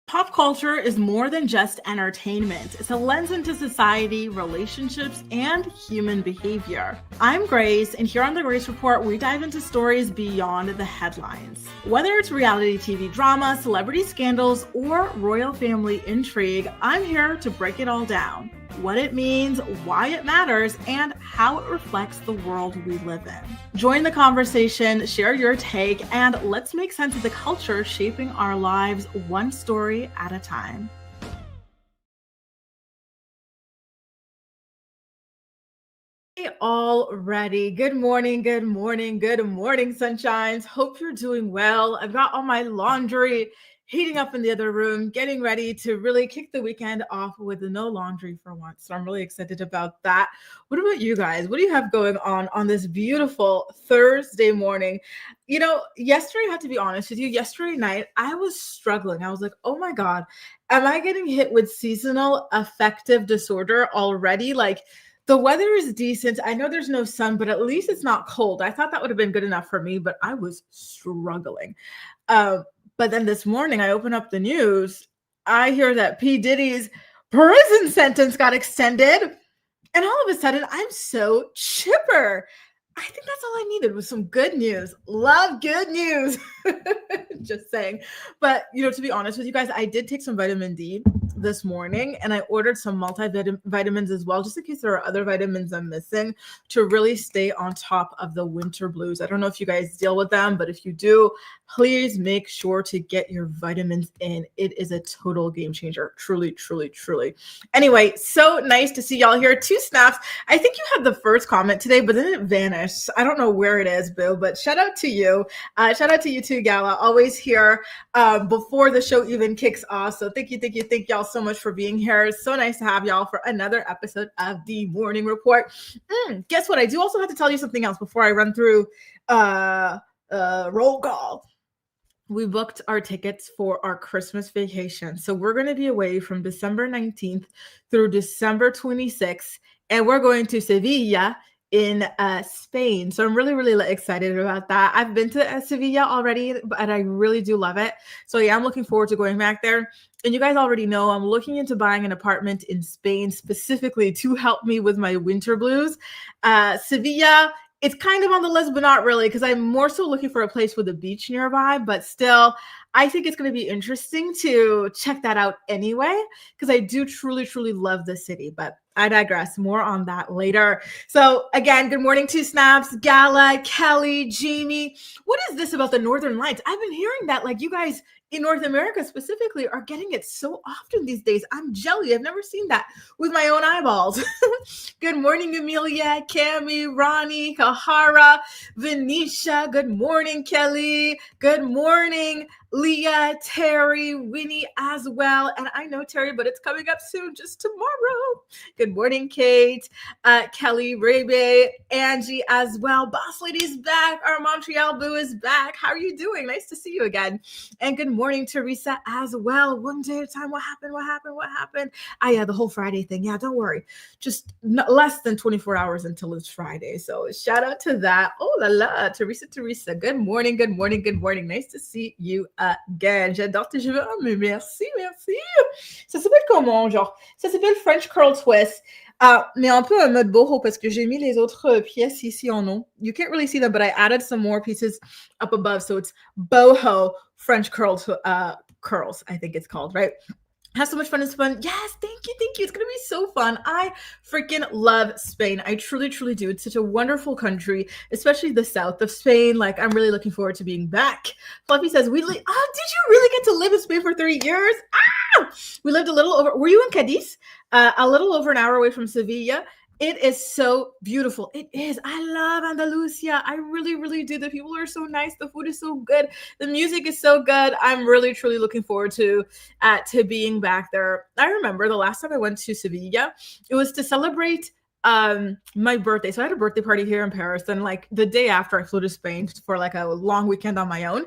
Pop culture is more than just entertainment. It's a lens into society, relationships, and human behavior. I'm Grace, and here on the Grace Report, we dive into stories beyond the headlines. Whether it's reality TV drama, celebrity scandals, or royal family intrigue, I'm here to break it all down. What it means, why it matters, and how it reflects the world we live in. Join the conversation, share your take, and let's make sense of the culture shaping our lives one story at a time. Hey, already. Good morning, good morning, good morning, sunshines. Hope you're doing well. I've got all my laundry heating up in the other room, getting ready to really kick the weekend off with no laundry for once. So I'm really excited about that. What about you guys? What do you have going on this beautiful Thursday morning? You know, yesterday, I have to be honest with you, yesterday night, I was struggling. I was like, oh my God, am I getting hit with seasonal affective disorder already? Like, the weather is decent. I know there's no sun, but at least it's not cold. I thought that would have been good enough for me, but I was struggling. Uh, but then this morning, I open up the news. I hear that P. Diddy's prison sentence got extended. And all of a sudden, I'm so chipper. I think that's all I needed was some good news. Love good news. Just saying. But, to be honest with you guys, I did take some vitamin D this morning, and I ordered some multivitamins as well, just in case there are other vitamins I'm missing to really stay on top of the winter blues. I don't know if you guys deal with them, but if you do, please make sure to get your vitamins in. It is a total game changer. Truly, truly, truly. Anyway, so nice to see y'all here. 2 snaps. I think you had the first comment today, but then it vanished. I don't know where it is, Bill, but shout out to you. Shout out to you too, Gala. Always here before the show even kicks off. So thank y'all so much for being here. It's so nice to have y'all for another episode of the Morning Report. Guess what? I do also have to tell you something else before I run through roll call. We booked our tickets for our Christmas vacation. So we're going to be away from December 19th through December 26th, and we're going to Sevilla in Spain. So I'm really, really excited about that. I've been to Sevilla already, but I really do love it. So yeah, I'm looking forward to going back there. And you guys already know I'm looking into buying an apartment in Spain specifically to help me with my winter blues. Sevilla, it's kind of on the list, but not really, because I'm more so looking for a place with a beach nearby. But still, I think it's going to be interesting to check that out anyway, because I do truly, truly love the city. But I digress. More on that later. So again, good morning, 2 snaps, Gala, Kelly, Jamie. What is this about the Northern Lights? I've been hearing that like you guys in North America specifically are getting it so often these days. I'm jelly. I've never seen that with my own eyeballs. Good morning, Amelia, Cami, Ronnie, Kahara, Venetia. Good morning, Kelly. Good morning, Leah, Terry, Winnie as well. And I know Terry, but it's coming up soon, just tomorrow. Good morning, Kate, Kelly, Rebe, Angie as well. Boss Lady's back. Our Montreal Boo is back. How are you doing? Nice to see you again. And good morning, Teresa as well. One day at a time. What happened? Yeah, the whole Friday thing. Yeah, don't worry. Just less than 24 hours until it's Friday. So shout out to that. Oh la la, Teresa. Good morning. Nice to see you again. J'adore tes cheveux. Oh, mais merci. Ça s'appelle comment, genre? Ça s'appelle French Curl Twist. Mais un peu en mode boho parce que j'ai mis les autres pièces ici en nom. You can't really see them, but I added some more pieces up above. So it's boho French curls, I think it's called, right? Have so much fun. It's fun. Yes, thank you. It's going to be so fun. I freaking love Spain. I truly, truly do. It's such a wonderful country, especially the south of Spain. Like, I'm really looking forward to being back. Fluffy says, did you really get to live in Spain for 3 years? We lived a little over, were you in Cadiz? A little over an hour away from Sevilla. It is so beautiful. It is. I love Andalusia. I really, really do. The people are so nice. The food is so good. The music is so good. I'm really, truly looking forward to being back there. I remember the last time I went to Sevilla, it was to celebrate my birthday. So I had a birthday party here in Paris. Then like the day after I flew to Spain for like a long weekend on my own.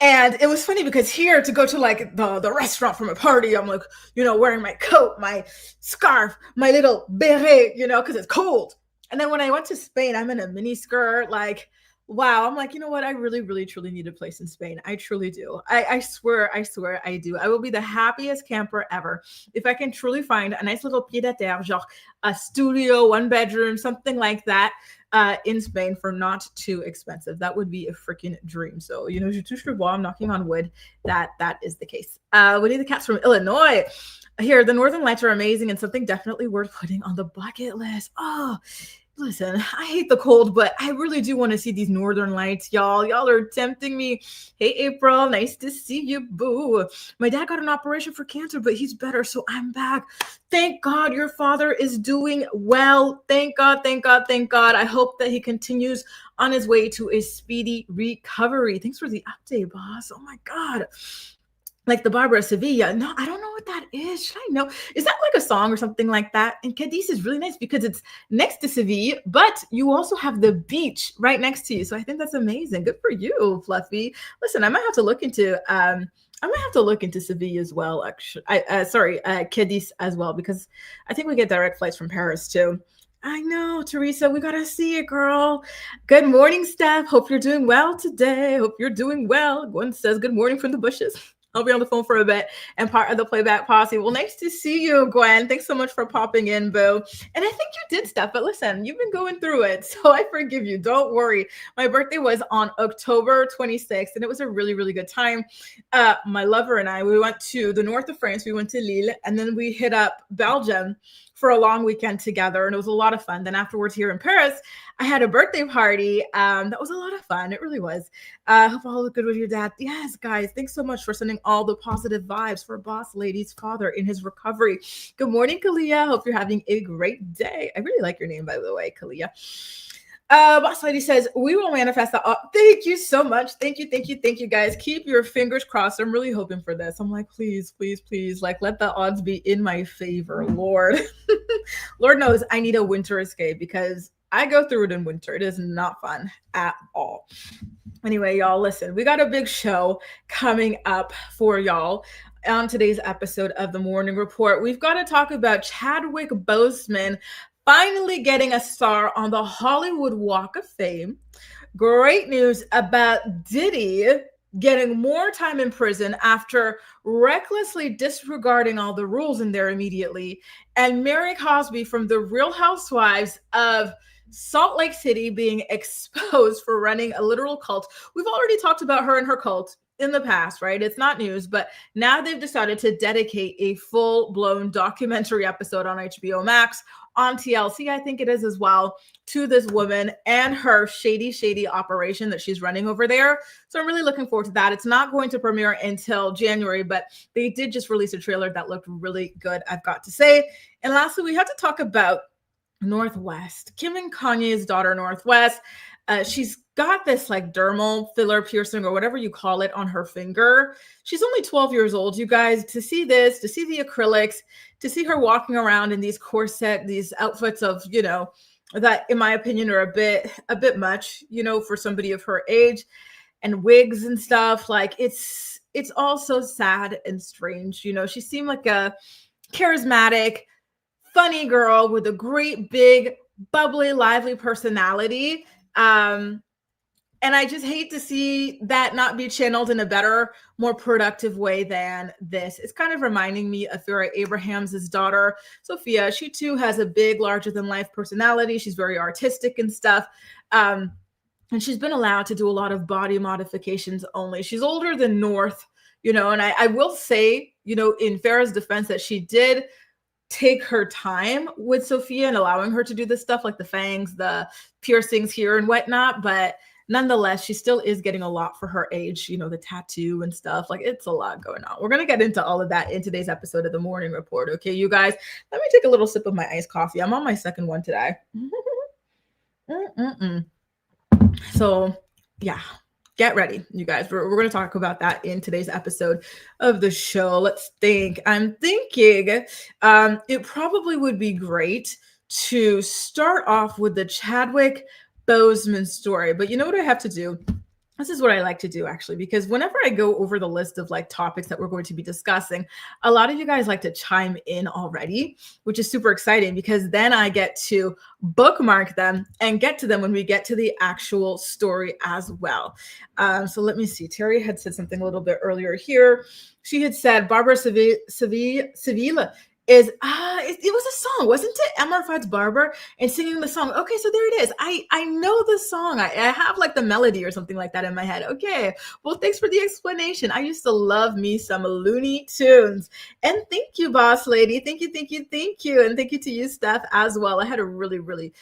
And it was funny because here to go to like the restaurant from a party, I'm like, wearing my coat, my scarf, my little beret, because it's cold. And then when I went to Spain, I'm in a mini skirt, like Wow, I'm like, you know what? I really, really, truly need a place in Spain. I truly do. I swear, I swear I do. I will be the happiest camper ever if I can truly find a nice little pied à terre, genre a studio, one bedroom, something like that, in Spain for not too expensive. That would be a freaking dream. So, je touche le bois, I'm knocking on wood that is the case. Woody the Cat's from Illinois. Here, the Northern Lights are amazing and something definitely worth putting on the bucket list. Oh, listen, I hate the cold, but I really do want to see these northern lights, y'all. Y'all are tempting me. Hey, April, nice to see you, boo. My dad got an operation for cancer, but he's better, so I'm back. Thank God your father is doing well. Thank God, thank God, thank God. I hope that he continues on his way to a speedy recovery. Thanks for the update, boss. Oh my God. Like the Barbara of Sevilla. No, I don't know what that is. Should I know? Is that like a song or something like that? And Cadiz is really nice because it's next to Sevilla, but you also have the beach right next to you. So I think that's amazing. Good for you, Fluffy. Listen, I might have to look into Sevilla as well. Actually, Cadiz as well, because I think we get direct flights from Paris too. I know, Teresa, we gotta see it, girl. Good morning, Steph. Hope you're doing well today. Hope you're doing well. Gwen says good morning from the bushes. I'll be on the phone for a bit and part of the playback posse. Well, nice to see you, Gwen. Thanks so much for popping in, boo. And I think you did stuff, but listen, you've been going through it, so I forgive you. Don't worry. My birthday was on October 26th, and it was a really, really good time. My lover and I, we went to the north of France. We went to Lille, and then we hit up Belgium for a long weekend together, and it was a lot of fun. Then afterwards here in Paris, I had a birthday party. That was a lot of fun. It really was. Hope all look good with your dad. Yes, guys, thanks so much for sending all the positive vibes for Boss Lady's father in his recovery. Good morning, Kalia. Hope you're having a great day. I really like your name, by the way, Kalia. Boss Lady says, we will manifest that. Thank you so much. Thank you, guys. Keep your fingers crossed. I'm really hoping for this. I'm like, please, like, let the odds be in my favor, Lord. Lord knows I need a winter escape because I go through it in winter. It is not fun at all. Anyway, y'all, listen, we got a big show coming up for y'all on today's episode of the Morning Report. We've got to talk about Chadwick Boseman finally getting a star on the Hollywood Walk of Fame. Great news about Diddy getting more time in prison after recklessly disregarding all the rules in there immediately. And Mary Cosby from The Real Housewives of Salt Lake City being exposed for running a literal cult. We've already talked about her and her cult in the past, right? It's not news, but now they've decided to dedicate a full-blown documentary episode on HBO Max, on TLC, I think it is as well, to this woman and her shady operation that she's running over there. So I'm really looking forward to that. It's not going to premiere until January, but they did just release a trailer that looked really good, I've got to say. And lastly, we have to talk about North West. Kim and Kanye's daughter, North West. She's got this like dermal filler piercing or whatever you call it on her finger. She's only 12 years old, you guys. To see this, to see the acrylics, to see her walking around in these corset, these outfits of, that in my opinion are a bit much, for somebody of her age, and wigs and stuff. Like it's all so sad and strange. She seemed like a charismatic, funny girl with a great, big, bubbly, lively personality. And I just hate to see that not be channeled in a better, more productive way than this. It's kind of reminding me of Farrah Abrahams's daughter, Sophia. She too has a big, larger than life personality. She's very artistic and stuff. And she's been allowed to do a lot of body modifications only. She's older than North, and I will say, in Farrah's defense, that she did take her time with Sophia and allowing her to do this stuff like the fangs, the piercings here and whatnot. But nonetheless, she still is getting a lot for her age, the tattoo and stuff. Like it's a lot going on. We're going to get into all of that in today's episode of the Morning Report. Okay, you guys, let me take a little sip of my iced coffee. I'm on my second one today. So yeah, get ready, you guys. We're going to talk about that in today's episode of the show. Let's think. I'm thinking it probably would be great to start off with the Chadwick Boseman story. But you know what I have to do? this is what I like to do actually, because whenever I go over the list of like topics that we're going to be discussing, a lot of you guys like to chime in already, which is super exciting because then I get to bookmark them and get to them when we get to the actual story as well. So let me see. Terry had said something a little bit earlier here. She had said Barbara Sevilla is it was a song, wasn't it? Emma Fudd's Barber and singing the song. Okay, so there it is. I know the song. I have like the melody or something like that in my head. Okay, well, thanks for the explanation. I used to love me some Looney Tunes. And thank you, boss lady. Thank you, thank you, thank you. And thank you to you, Steph, as well. I had a really, really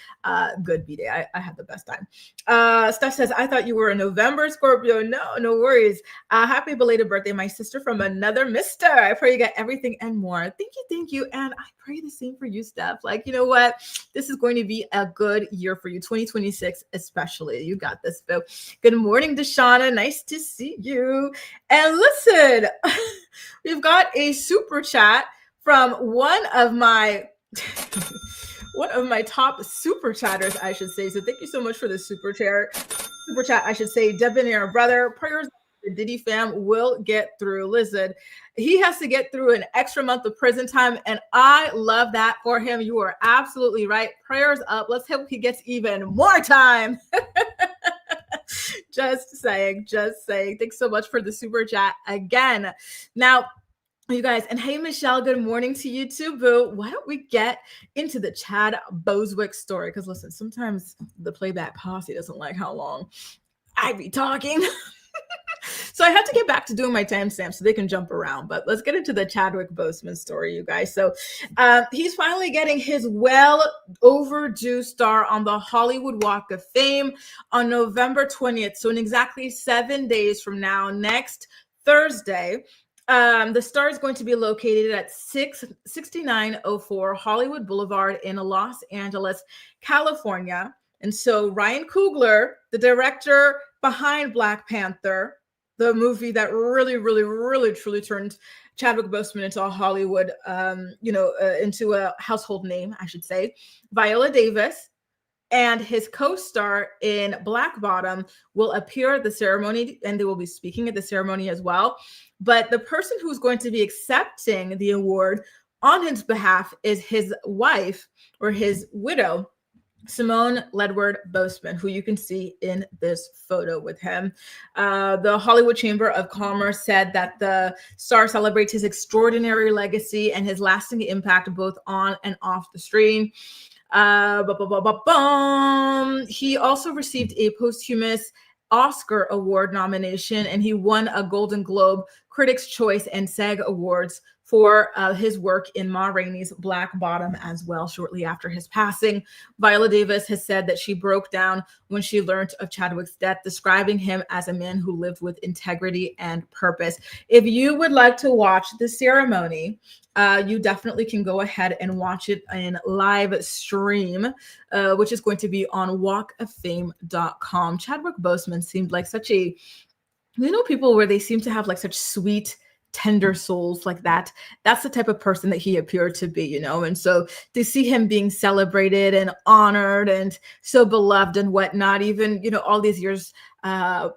good B-Day. I had the best time. Steph says, I thought you were a November Scorpio. No worries. Happy belated birthday, my sister from another mister. I pray you get everything and more. Thank you. And I pray the same for you, Steph. Like, you know what? This is going to be a good year for you, 2026 especially. You got this, Phil. Good morning, Deshauna. Nice to see you. And listen, we've got a super chat from one of my top super chatters, I should say. So thank you so much for the super chat, I should say. Debonair brother, prayers the Diddy fam will get through. Listen, he has to get through an extra month of prison time, and I love that for him. You are absolutely right. Prayers up. Let's hope he gets even more time. Just saying. Thanks so much for the super chat again. Now, you guys, and hey, Michelle, good morning to you too, boo. Why don't we get into the Chad Boseman story? Because listen, sometimes the playback posse doesn't like how long I be talking. So I had to get back to doing my timestamps so they can jump around. But let's get into the Chadwick Boseman story, you guys. So he's finally getting his well overdue star on the Hollywood Walk of Fame on November 20th. So in exactly 7 days from now, next Thursday, the star is going to be located at 6904 Hollywood Boulevard in Los Angeles, California. And so Ryan Coogler, the director behind Black Panther, the movie that really truly turned Chadwick Boseman into a Hollywood, into a household name, I should say. Viola Davis and his co-star in Black Bottom will appear at the ceremony, and they will be speaking at the ceremony as well. But the person who's going to be accepting the award on his behalf is his wife or his widow, Simone Ledward-Boseman, who you can see in this photo with him. The Hollywood Chamber of Commerce said that the star celebrates his extraordinary legacy and his lasting impact both on and off the screen. He also received a posthumous Oscar Award nomination, and he won a Golden Globe, Critics' Choice, and SAG Awards for his work in Ma Rainey's Black Bottom as well, shortly after his passing. Viola Davis has said that she broke down when she learned of Chadwick's death, describing him as a man who lived with integrity and purpose. If you would like to watch the ceremony, you definitely can go ahead and watch it in live stream, which is going to be on walkoffame.com. Chadwick Boseman seemed like such a, people where they seem to have like such sweet, tender souls like that. That's the type of person that he appeared to be, and so to see him being celebrated and honored and so beloved and whatnot, even all these years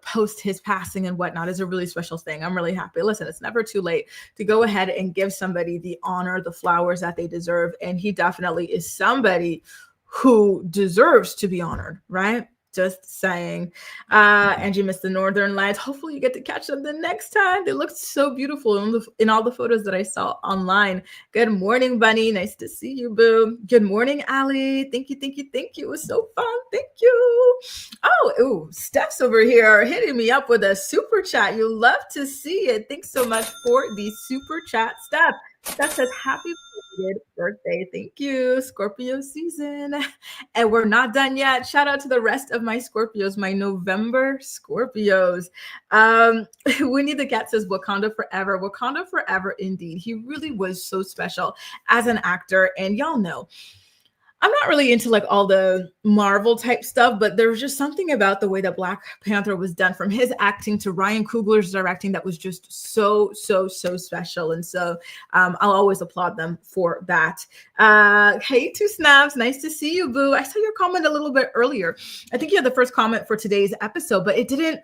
post his passing and whatnot, is a really special thing. I'm really happy. Listen, it's never too late to go ahead and give somebody the honor, the flowers that they deserve, and he definitely is somebody who deserves to be honored, right? Just saying. Angie missed the Northern Lights. Hopefully you get to catch them the next time. They looked so beautiful in all the photos that I saw online. Good morning, Bunny. Nice to see you, boo. Good morning, Allie. Thank you. It was so fun. Thank you. Oh, Steph's over here hitting me up with a super chat. You love to see it. Thanks so much for the super chat, Steph. Steph says, happy birthday. Thank you. Scorpio season. And we're not done yet. Shout out to the rest of my Scorpios, my November Scorpios. Winnie the Cat says, Wakanda forever. Wakanda forever, indeed. He really was so special as an actor. And y'all know, I'm not really into like all the Marvel type stuff, but there was just something about the way that Black Panther was done, from his acting to Ryan Coogler's directing, that was just so special. And so I'll always applaud them for that. Hey, Two Snaps, nice to see you, boo. I saw your comment a little bit earlier. I think you had the first comment for today's episode, but it didn't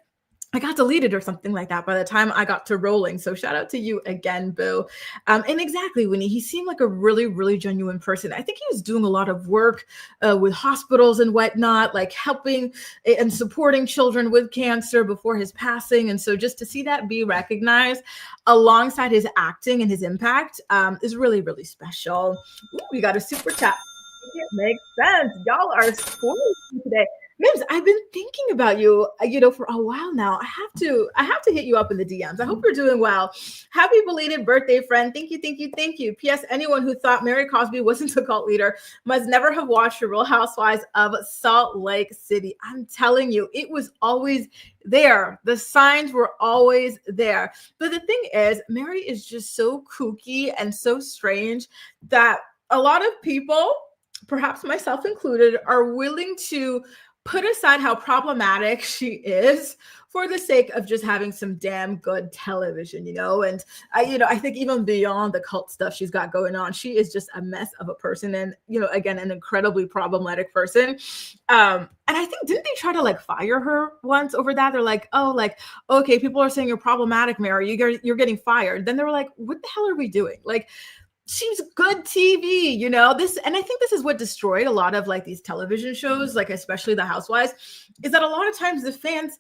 I got deleted or something like that by the time I got to rolling. So shout out to you again, Boo. And exactly, Winnie, he seemed like a really, really genuine person. I think he was doing a lot of work with hospitals and whatnot, like helping and supporting children with cancer before his passing. And so just to see that be recognized alongside his acting and his impact is really, really special. Ooh, we got a super chat. It makes sense. Y'all are spoiling today. Mims, I've been thinking about you, for a while now. I have to hit you up in the DMs. I hope you're doing well. Happy belated birthday, friend. Thank you, thank you, thank you. P.S. Anyone who thought Mary Cosby wasn't a cult leader must never have watched The Real Housewives of Salt Lake City. I'm telling you, it was always there. The signs were always there. But the thing is, Mary is just so kooky and so strange that a lot of people, perhaps myself included, are willing to put aside how problematic she is for the sake of just having some damn good television, and I think even beyond the cult stuff she's got going on, she is just a mess of a person, and again, an incredibly problematic person. And I think, didn't they try to like fire her once over that? They're like, oh, like, okay, people are saying you're problematic, Mary, you're getting fired. Then they were like, what the hell are we doing? Like, she's good TV, this. And I think this is what destroyed a lot of like these television shows, like especially the Housewives, is that a lot of times the fans,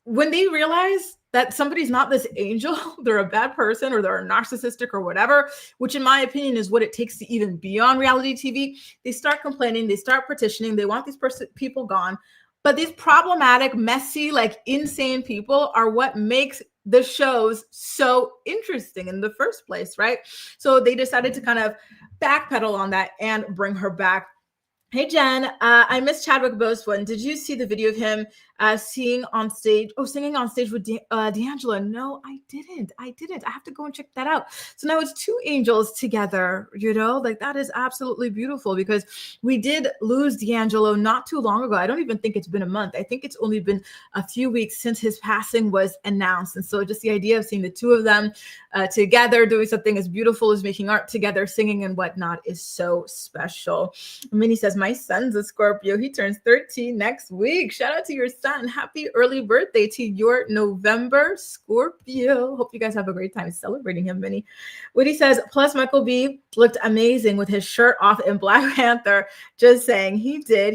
when they realize that somebody's not this angel, they're a bad person or they're narcissistic or whatever, which in my opinion is what it takes to even be on reality TV, they start complaining, they start petitioning, they want these people gone. But these problematic, messy, like insane people are what makes the shows so interesting in the first place, right? So they decided to kind of backpedal on that and bring her back. Hey, Jen, I miss Chadwick Boseman. Did you see the video of him singing on stage with D'Angelo? No, I didn't. I have to go and check that out. So now it's two angels together, like that is absolutely beautiful, because we did lose D'Angelo not too long ago. I don't even think it's been a month. I think it's only been a few weeks since his passing was announced. And so just the idea of seeing the two of them together, doing something as beautiful as making art together, singing and whatnot is so special. Minnie says, my son's a Scorpio. He turns 13 next week. Shout out to your son. Happy early birthday to your November Scorpio. Hope you guys have a great time celebrating him, Minnie. Woody says, plus Michael B looked amazing with his shirt off in Black Panther. Just saying, he did.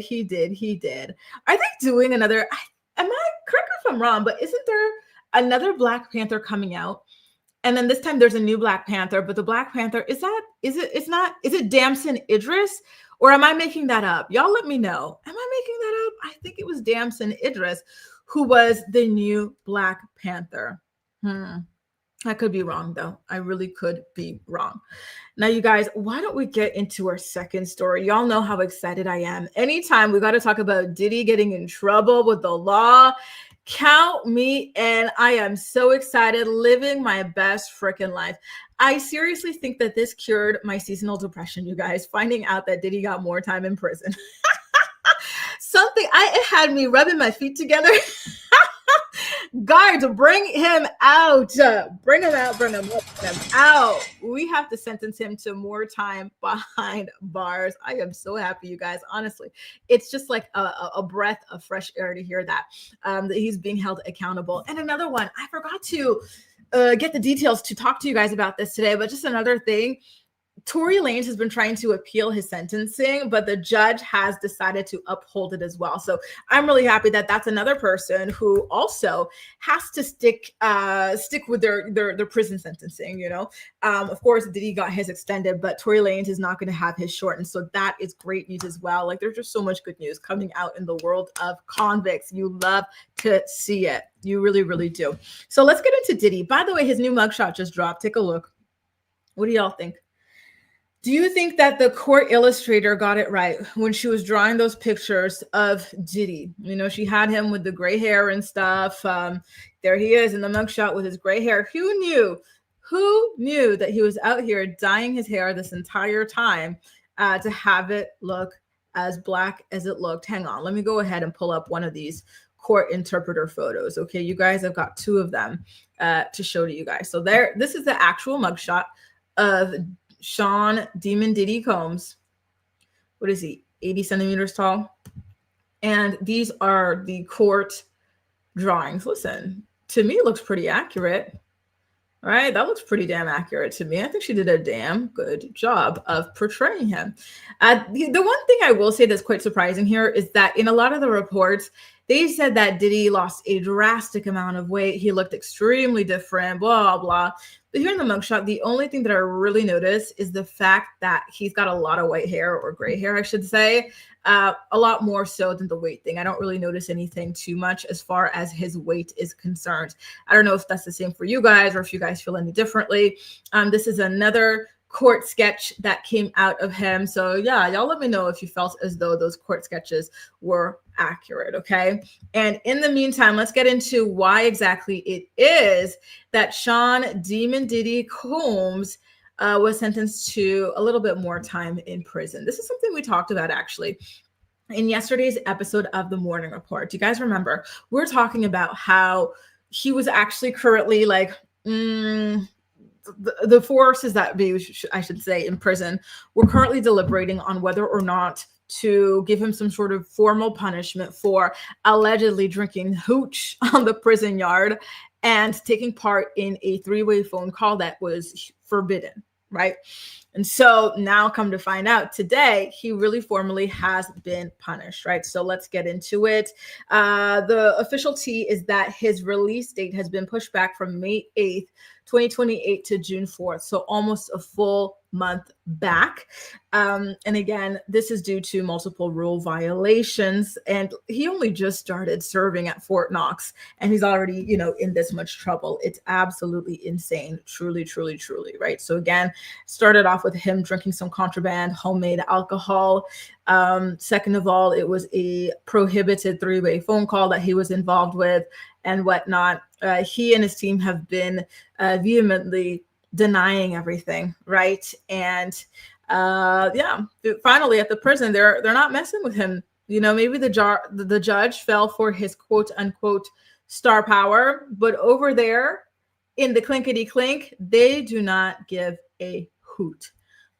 Are they doing another, am I, correct me if I'm wrong, but isn't there another Black Panther coming out? And then this time there's a new Black Panther, but the Black Panther, is it Damson Idris? Or am I making that up? Y'all let me know. Am I making that up? I think it was Damson Idris who was the new Black Panther. I could be wrong, though. I really could be wrong. Now, you guys, why don't we get into our second story? Y'all know how excited I am. Anytime we got to talk about Diddy getting in trouble with the law, count me in. I am so excited, living my best freaking life. I seriously think that this cured my seasonal depression, you guys, finding out that Diddy got more time in prison. It had me rubbing my feet together. Guards, bring him out. Bring him out. We have to sentence him to more time behind bars. I am so happy, you guys. Honestly, it's just like a breath of fresh air to hear that he's being held accountable. And another one, I forgot to get the details to talk to you guys about this today, but just another thing. Tory Lanez has been trying to appeal his sentencing, but the judge has decided to uphold it as well. So I'm really happy that that's another person who also has to stick with their prison sentencing. Of course, Diddy got his extended, but Tory Lanez is not going to have his shortened. So that is great news as well. Like, there's just so much good news coming out in the world of convicts. You love to see it. You really, really do. So let's get into Diddy. By the way, his new mugshot just dropped. Take a look. What do y'all think? Do you think that the court illustrator got it right when she was drawing those pictures of Diddy? She had him with the gray hair and stuff. There he is in the mugshot with his gray hair. Who knew that he was out here dyeing his hair this entire time to have it look as black as it looked? Hang on. Let me go ahead and pull up one of these court interpreter photos. Okay, you guys, I've got two of them to show to you guys. So this is the actual mugshot of Sean Demon Diddy Combs. What is he? 80 centimeters tall. And these are the court drawings. Listen, to me looks pretty accurate. Right, that looks pretty damn accurate to me. I think she did a damn good job of portraying him. The one thing I will say that's quite surprising here is that in a lot of the reports, they said that Diddy lost a drastic amount of weight. He looked extremely different, blah, blah. But here in the mugshot, the only thing that I really notice is the fact that he's got a lot of white hair, or gray hair, I should say, a lot more so than the weight thing. I don't really notice anything too much as far as his weight is concerned. I don't know if that's the same for you guys or if you guys feel any differently. This is another court sketch that came out of him. So yeah, y'all let me know if you felt as though those court sketches were accurate, okay? And in the meantime, let's get into why exactly it is that Sean Demon Diddy Combs was sentenced to a little bit more time in prison. This is something we talked about actually in yesterday's episode of the Morning Report. Do you guys remember? We're talking about how he was actually currently like, the forces that be, I should say, in prison were currently deliberating on whether or not to give him some sort of formal punishment for allegedly drinking hooch on the prison yard and taking part in a three-way phone call that was forbidden, right? And so now come to find out today, he really formally has been punished, right? So let's get into it. The official tea is that his release date has been pushed back from May 8th, 2028 to June 4th. So almost a full month back. And again, this is due to multiple rule violations. And he only just started serving at Fort Knox and he's already, in this much trouble. It's absolutely insane. Truly, truly, truly, right? So again, started off with him drinking some contraband homemade alcohol. Second of all, it was a prohibited three-way phone call that he was involved with and whatnot. He and his team have been vehemently denying everything, right? And finally at the prison, they're not messing with him. Maybe the judge fell for his quote unquote star power, but over there in the clinkety clink, they do not give a hoot.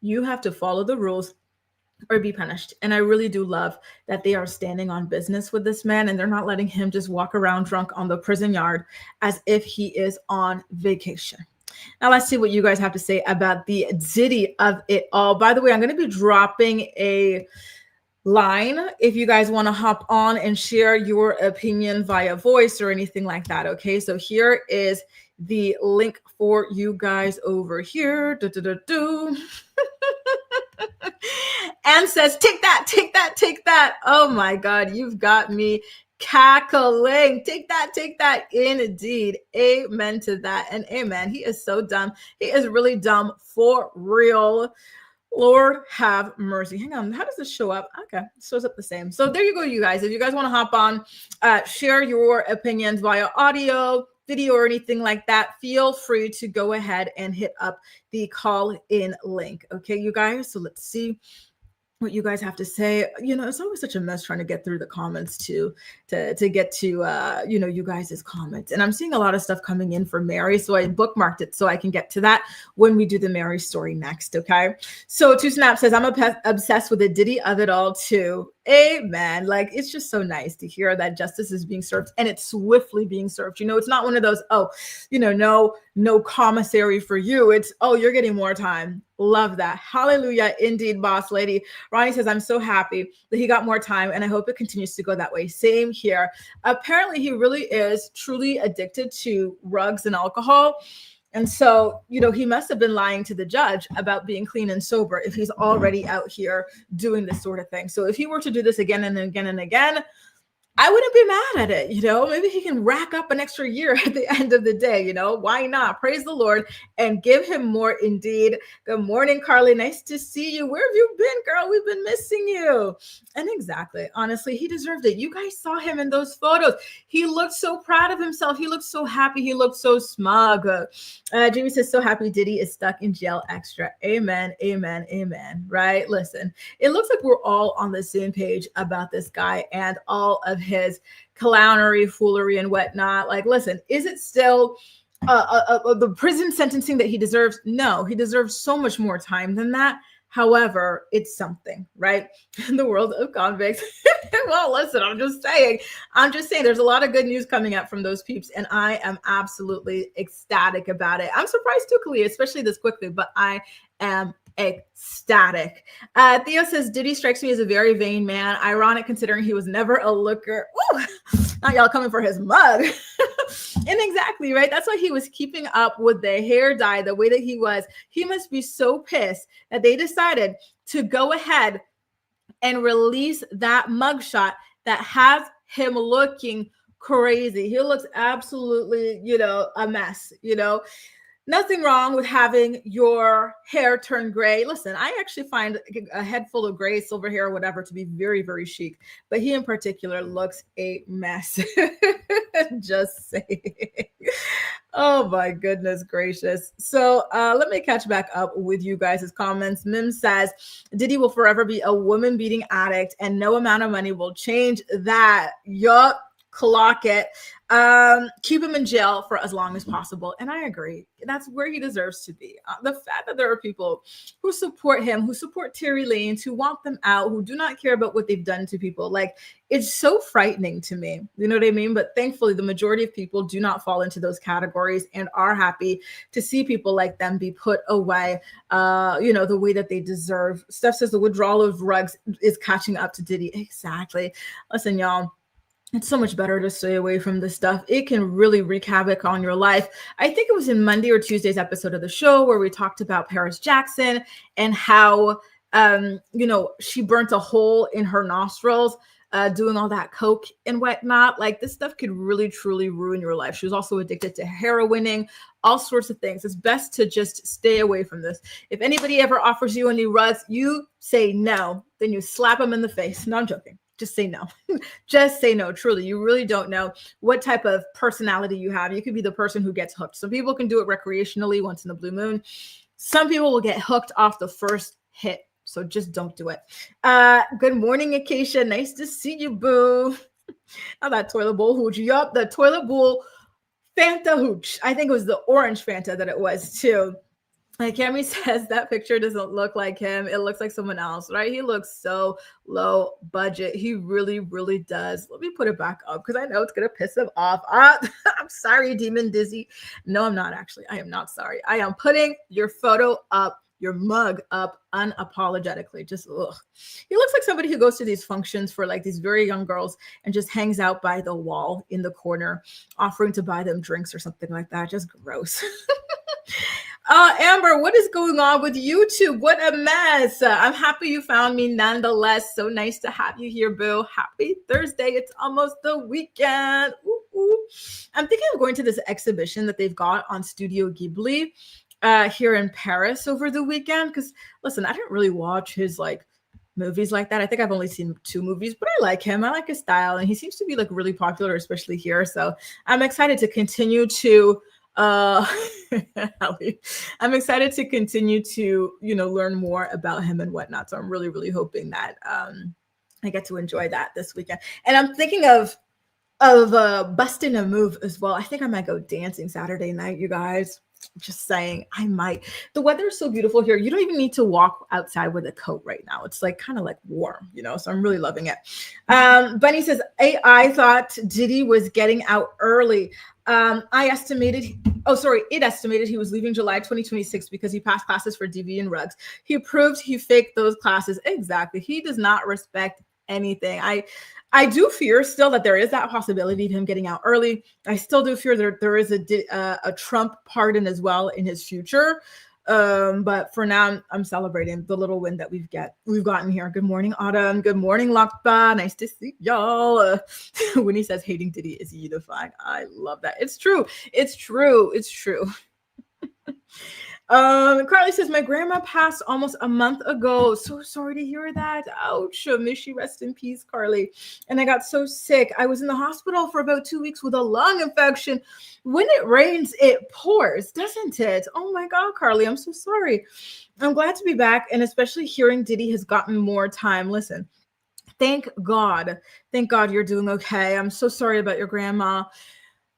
You have to follow the rules or be punished. And I really do love that they are standing on business with this man and they're not letting him just walk around drunk on the prison yard as if he is on vacation. Now let's see what you guys have to say about the Diddy of it all. By the way, I'm going to be dropping a line if you guys want to hop on and share your opinion via voice or anything like that. Okay, so here is the link for you guys over here. And says, take that, take that, take that. Oh my God, you've got me cackling. Take that. Indeed. Amen to that. And amen. He is so dumb. He is really dumb for real. Lord have mercy. Hang on. How does this show up? Okay. It shows up the same. So there you go, you guys. If you guys want to hop on, share your opinions via audio, video, or anything like that, feel free to go ahead and hit up the call in link. Okay, you guys. So let's see what you guys have to say. It's always such a mess trying to get through the comments to get to you guys' comments. And I'm seeing a lot of stuff coming in for Mary, so I bookmarked it so I can get to that when we do the Mary story next. Okay, so Two Snap says, I'm obsessed with the Diddy of it all too. Amen. Like, it's just so nice to hear that justice is being served and it's swiftly being served. It's not one of those, no commissary for you. It's, you're getting more time. Love that. Hallelujah. Indeed, boss lady. Ronnie says, I'm so happy that he got more time and I hope it continues to go that way. Same here. Apparently he really is truly addicted to drugs and alcohol. And so, he must have been lying to the judge about being clean and sober if he's already out here doing this sort of thing. So if he were to do this again and again and again, I wouldn't be mad at it. Maybe he can rack up an extra year at the end of the day. Why not? Praise the Lord and give him more indeed. Good morning, Carly. Nice to see you. Where have you been, girl? We've been missing you. And exactly, honestly, he deserved it. You guys saw him in those photos. He looked so proud of himself. He looked so happy. He looked so smug. Jimmy says, so happy Diddy is stuck in jail extra. Amen, amen, amen. Right? Listen, it looks like we're all on the same page about this guy and all of his clownery, foolery, and whatnot. Like, listen, is it still the prison sentencing that he deserves? No, he deserves so much more time than that. However, it's something, right? In the world of convicts. Well, listen, I'm just saying there's a lot of good news coming out from those peeps, and I am absolutely ecstatic about it. I'm surprised too, Kalia, especially this quickly, but I am ecstatic. Theo says Diddy strikes me as a very vain man. Ironic considering he was never a looker. Ooh, now y'all coming for his mug. And exactly, right? That's why he was keeping up with the hair dye the way that he was. He must be so pissed that they decided to go ahead and release that mugshot that has him looking crazy. He looks absolutely, a mess, Nothing wrong with having your hair turn gray. Listen, I actually find a head full of gray, silver hair, or whatever to be very, very chic. But he in particular looks a mess. Just saying. Oh my goodness gracious. So let me catch back up with you guys' comments. Mim says, Diddy will forever be a woman beating addict and no amount of money will change that. Yup. Clock it. Keep him in jail for as long as possible. And I agree. That's where he deserves to be. The fact that there are people who support him, who support Tory Lanez, who want them out, who do not care about what they've done to people. Like, it's so frightening to me. You know what I mean? But thankfully, the majority of people do not fall into those categories and are happy to see people like them be put away, the way that they deserve. Steph says the withdrawal of drugs is catching up to Diddy. Exactly. Listen, y'all. It's so much better to stay away from this stuff. It can really wreak havoc on your life. I think it was in Monday or Tuesday's episode of the show where we talked about Paris Jackson and how, she burnt a hole in her nostrils, doing all that coke and whatnot. Like, this stuff could really, truly ruin your life. She was also addicted to heroining, all sorts of things. It's best to just stay away from this. If anybody ever offers you any rugs, you say no, then you slap them in the face. No, I'm joking. Just say no. Just say no. Truly, you really don't know what type of personality you have. You could be the person who gets hooked. Some people can do it recreationally once in a blue moon. Some people will get hooked off the first hit. So just don't do it. Good morning, Acacia. Nice to see you, boo. Oh, that toilet bowl hooch. Yup, the toilet bowl Fanta hooch. I think it was the orange Fanta that it was too. Like Cami says, that picture doesn't look like him. It looks like someone else, right? He looks so low budget. He really, really does. Let me put it back up because I know it's going to piss him off. I'm sorry, Demon Dizzy. No, I'm not actually. I am not sorry. I am putting your photo up, your mug up unapologetically. Just, ugh. He looks like somebody who goes to these functions for like these very young girls and just hangs out by the wall in the corner, offering to buy them drinks or something like that. Just gross. Amber, what is going on with YouTube? What a mess. I'm happy you found me nonetheless. So nice to have you here, boo. Happy Thursday. It's almost the weekend. Ooh, ooh. I'm thinking of going to this exhibition that they've got on Studio Ghibli here in Paris over the weekend. Because, listen, I didn't really watch his, movies like that. I think I've only seen 2 movies, but I like him. I like his style. And he seems to be, really popular, especially here. So I'm excited to continue to I'm excited to continue to, learn more about him and whatnot. So I'm really, really hoping that I get to enjoy that this weekend. And I'm thinking of busting a move as well. I think I might go dancing Saturday night, you guys. Just saying, I might. The weather is so beautiful here. You don't even need to walk outside with a coat right now. It's kind of warm, so I'm really loving it. Bunny says, I thought Diddy was getting out early. It estimated he was leaving July 2026 because he passed classes for DV and rugs. He proved he faked those classes. Exactly. He does not respect anything. I do fear still that there is that possibility of him getting out early. I still do fear there is a Trump pardon as well in his future. But for now, I'm celebrating the little win that we've gotten here. Good morning, Autumn. Good morning, Lakba. Nice to see y'all. When he says hating Diddy is unifying, I love that. It's true. It's true. It's true. Carly says, my grandma passed almost a month ago. So sorry to hear that. Ouch. May she rest in peace, Carly. And I got so sick. I was in the hospital for about 2 weeks with a lung infection. When it rains, it pours, doesn't it? Oh my God, Carly, I'm so sorry. I'm glad to be back. And especially hearing Diddy has gotten more time. Listen, thank God. Thank God you're doing okay. I'm so sorry about your grandma.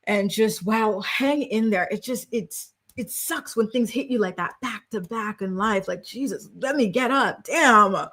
And just, wow, hang in there. It's it sucks when things hit you like that back to back in life. Like, Jesus, let me get up. Damn.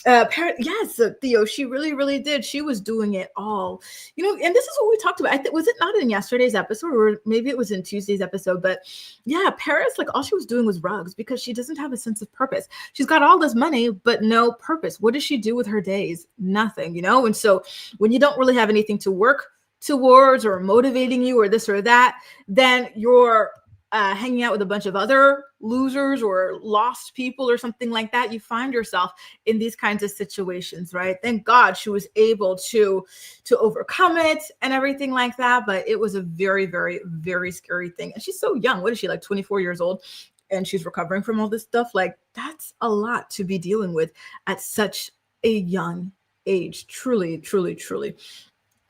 Yes, Theo, she really, really did. She was doing it all, and this is what we talked about. Was it not in yesterday's episode, or maybe it was in Tuesday's episode? But yeah, Paris, like, all she was doing was rugs because she doesn't have a sense of purpose. She's got all this money, but no purpose. What does she do with her days? Nothing, And so when you don't really have anything to work towards or motivating you or this or that, then you're hanging out with a bunch of other losers or lost people or something like that. You find yourself in these kinds of situations, right? Thank God she was able to overcome it and everything like that. But it was a very, very, very scary thing. And she's so young. What is she, like 24 years old? And she's recovering from all this stuff. Like, that's a lot to be dealing with at such a young age. Truly, truly, truly.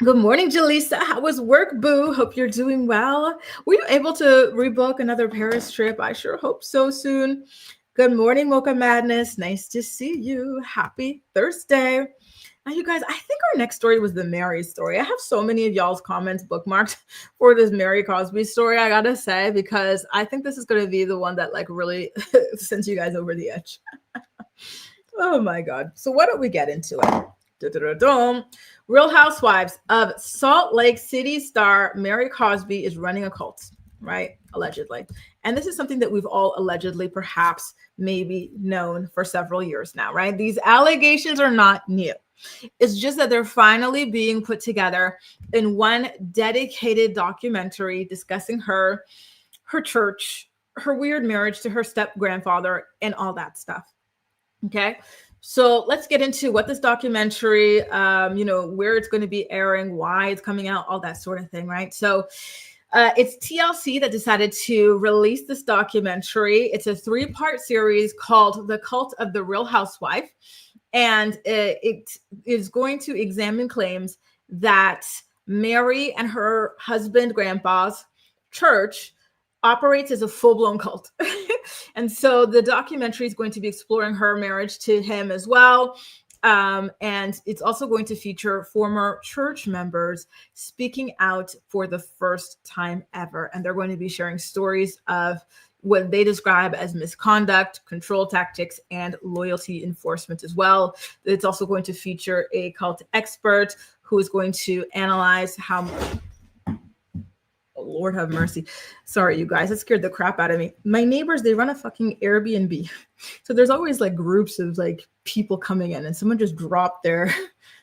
Good morning, Jaleesa. How was work, boo? Hope you're doing well. Were you able to rebook another Paris trip? I sure hope so soon. Good morning, Mocha Madness. Nice to see you. Happy Thursday. Now, you guys, I think our next story was the Mary story. I have so many of y'all's comments bookmarked for this Mary Cosby story, I gotta say, because I think this is going to be the one that, like, really sends you guys over the edge. Oh my God. So why don't we get into it? Real Housewives of Salt Lake City star Mary Cosby is running a cult, right? Allegedly. And this is something that we've all allegedly perhaps maybe known for several years now, right? These allegations are not new. It's just that they're finally being put together in one dedicated documentary discussing her church, her weird marriage to her step-grandfather, and all that stuff. Okay. So let's get into what this documentary, where it's going to be airing, why it's coming out, all that sort of thing, right? So it's TLC that decided to release this documentary. It's a 3-part series called The Cult of the Real Housewife. And it is going to examine claims that Mary and her husband, grandpa's church operates as a full-blown cult. And so the documentary is going to be exploring her marriage to him as well. And it's also going to feature former church members speaking out for the first time ever. And they're going to be sharing stories of what they describe as misconduct, control tactics, and loyalty enforcement as well. It's also going to feature a cult expert who is going to analyze how... Lord have mercy. Sorry, you guys. It scared the crap out of me. My neighbors, they run a fucking Airbnb. So there's always like groups of like people coming in, and someone just dropped their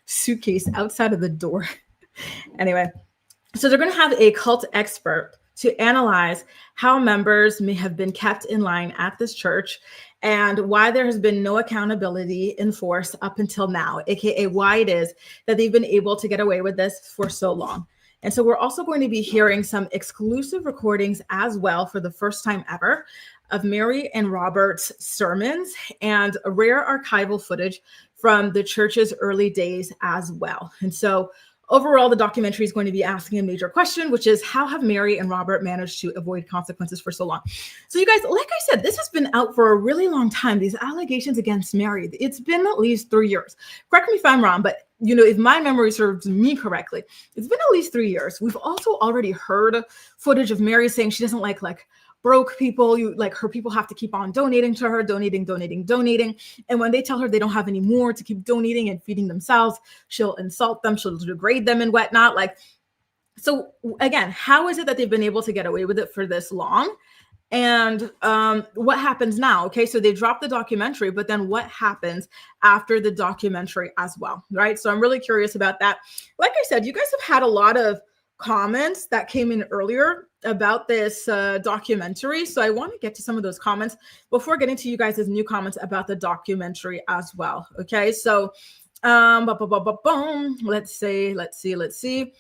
suitcase outside of the door. Anyway, so they're going to have a cult expert to analyze how members may have been kept in line at this church and why there has been no accountability enforced up until now, aka why it is that they've been able to get away with this for so long. And so we're also going to be hearing some exclusive recordings as well for the first time ever of Mary and Robert's sermons and rare archival footage from the church's early days as well. And so overall, the documentary is going to be asking a major question, which is how have Mary and Robert managed to avoid consequences for so long? So you guys, like I said, this has been out for a really long time. These allegations against Mary, it's been at least 3 years. Correct me if I'm wrong, but if my memory serves me correctly, it's been at least 3 years. We've also already heard footage of Mary saying she doesn't like broke people. Her people have to keep on donating to her, donating. And when they tell her they don't have any more to keep donating and feeding themselves, she'll insult them, she'll degrade them and whatnot. So again, how is it that they've been able to get away with it for this long? And what happens now? Okay, so they dropped the documentary, but then what happens after the documentary as well, right? So I'm really curious about that. Like I said, you guys have had a lot of comments that came in earlier about this documentary. So I want to get to some of those comments before getting to you guys' new comments about the documentary as well. Okay, so let's see.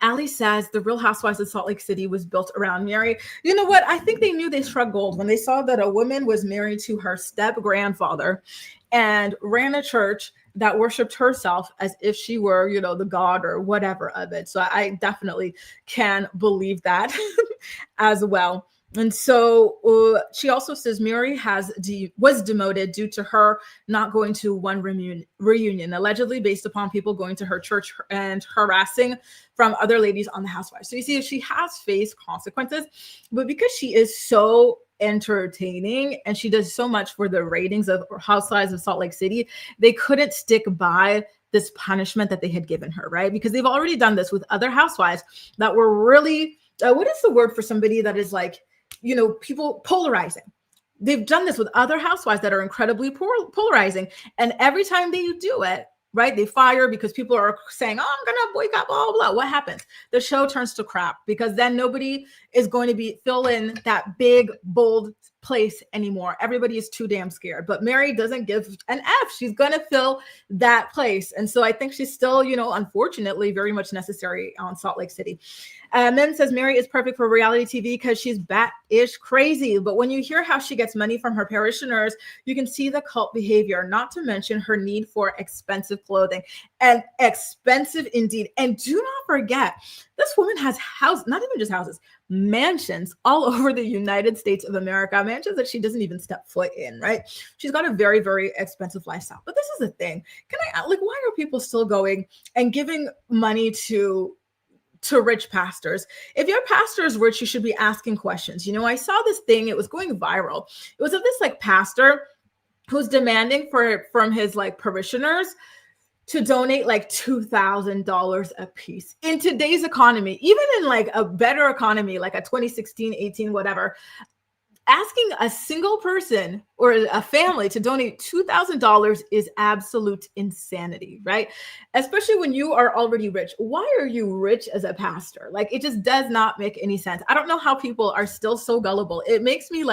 Ali says the Real Housewives of Salt Lake City was built around Mary. You know what? I think they knew they struck gold when they saw that a woman was married to her step-grandfather and ran a church that worshipped herself as if she were, the god or whatever of it. So I definitely can believe that as well. And so she also says Mary was demoted due to her not going to one reunion, allegedly based upon people going to her church and harassing from other ladies on the Housewives. So you see, she has faced consequences, but because she is so entertaining and she does so much for the ratings of Housewives of Salt Lake City, they couldn't stick by this punishment that they had given her, right? Because they've already done this with other housewives that were really, what is the word for somebody that is like, people polarizing. They've done this with other housewives that are incredibly polarizing. And every time they do it, right, they fire because people are saying, oh, I'm going to boycott, blah, blah, blah. What happens? The show turns to crap because then nobody is going to fill in that big, bold place anymore. Everybody is too damn scared. But Mary doesn't give an F. She's going to fill that place. And so I think she's still, unfortunately, very much necessary on Salt Lake City. Mem says Mary is perfect for reality TV because she's bat-ish crazy. But when you hear how she gets money from her parishioners, you can see the cult behavior, not to mention her need for expensive clothing. And expensive indeed. And do not forget, this woman has houses, not even just houses, mansions all over the United States of America, mansions that she doesn't even step foot in, right? She's got a very, very expensive lifestyle. But this is the thing. Why are people still going and giving money to rich pastors? If your pastor is rich, you should be asking questions. I saw this thing, it was going viral. It was of this pastor who's demanding from his parishioners to donate $2,000 a piece. In today's economy, even in a better economy, like a 2016, 18, whatever, asking a single person or a family to donate $2,000 is absolute insanity, right? Especially when you are already rich. Why are you rich as a pastor? It just does not make any sense. I don't know how people are still so gullible. It makes me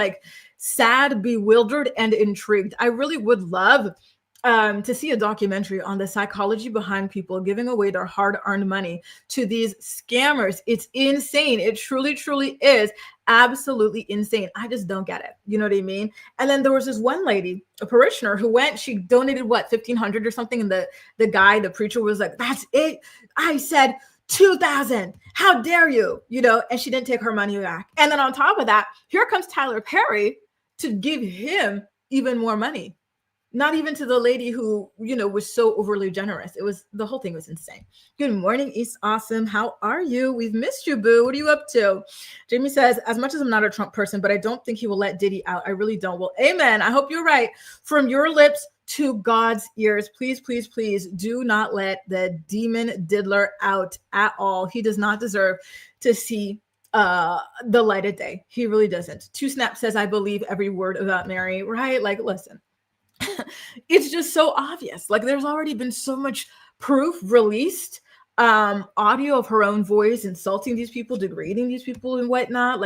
sad, bewildered, and intrigued. I really would love to see a documentary on the psychology behind people giving away their hard-earned money to these scammers. It's insane. It truly, truly is absolutely insane. I just don't get it. You know what I mean? And then there was this one lady, a parishioner, who she donated $1,500 or something, and the preacher was like, "That's it. I said 2,000. How dare you?" And she didn't take her money back. And then on top of that, here comes Tyler Perry to give him even more money. Not even to the lady who, was so overly generous. The whole thing was insane. Good morning, East Awesome. How are you? We've missed you, boo. What are you up to? Jamie says, as much as I'm not a Trump person, but I don't think he will let Diddy out. I really don't. Well, amen. I hope you're right. From your lips to God's ears, please, please, please do not let the demon diddler out at all. He does not deserve to see the light of day. He really doesn't. Two Snap says, I believe every word about Mary, right? Listen. It's just so obvious. There's already been so much proof released, audio of her own voice insulting these people, degrading these people and whatnot.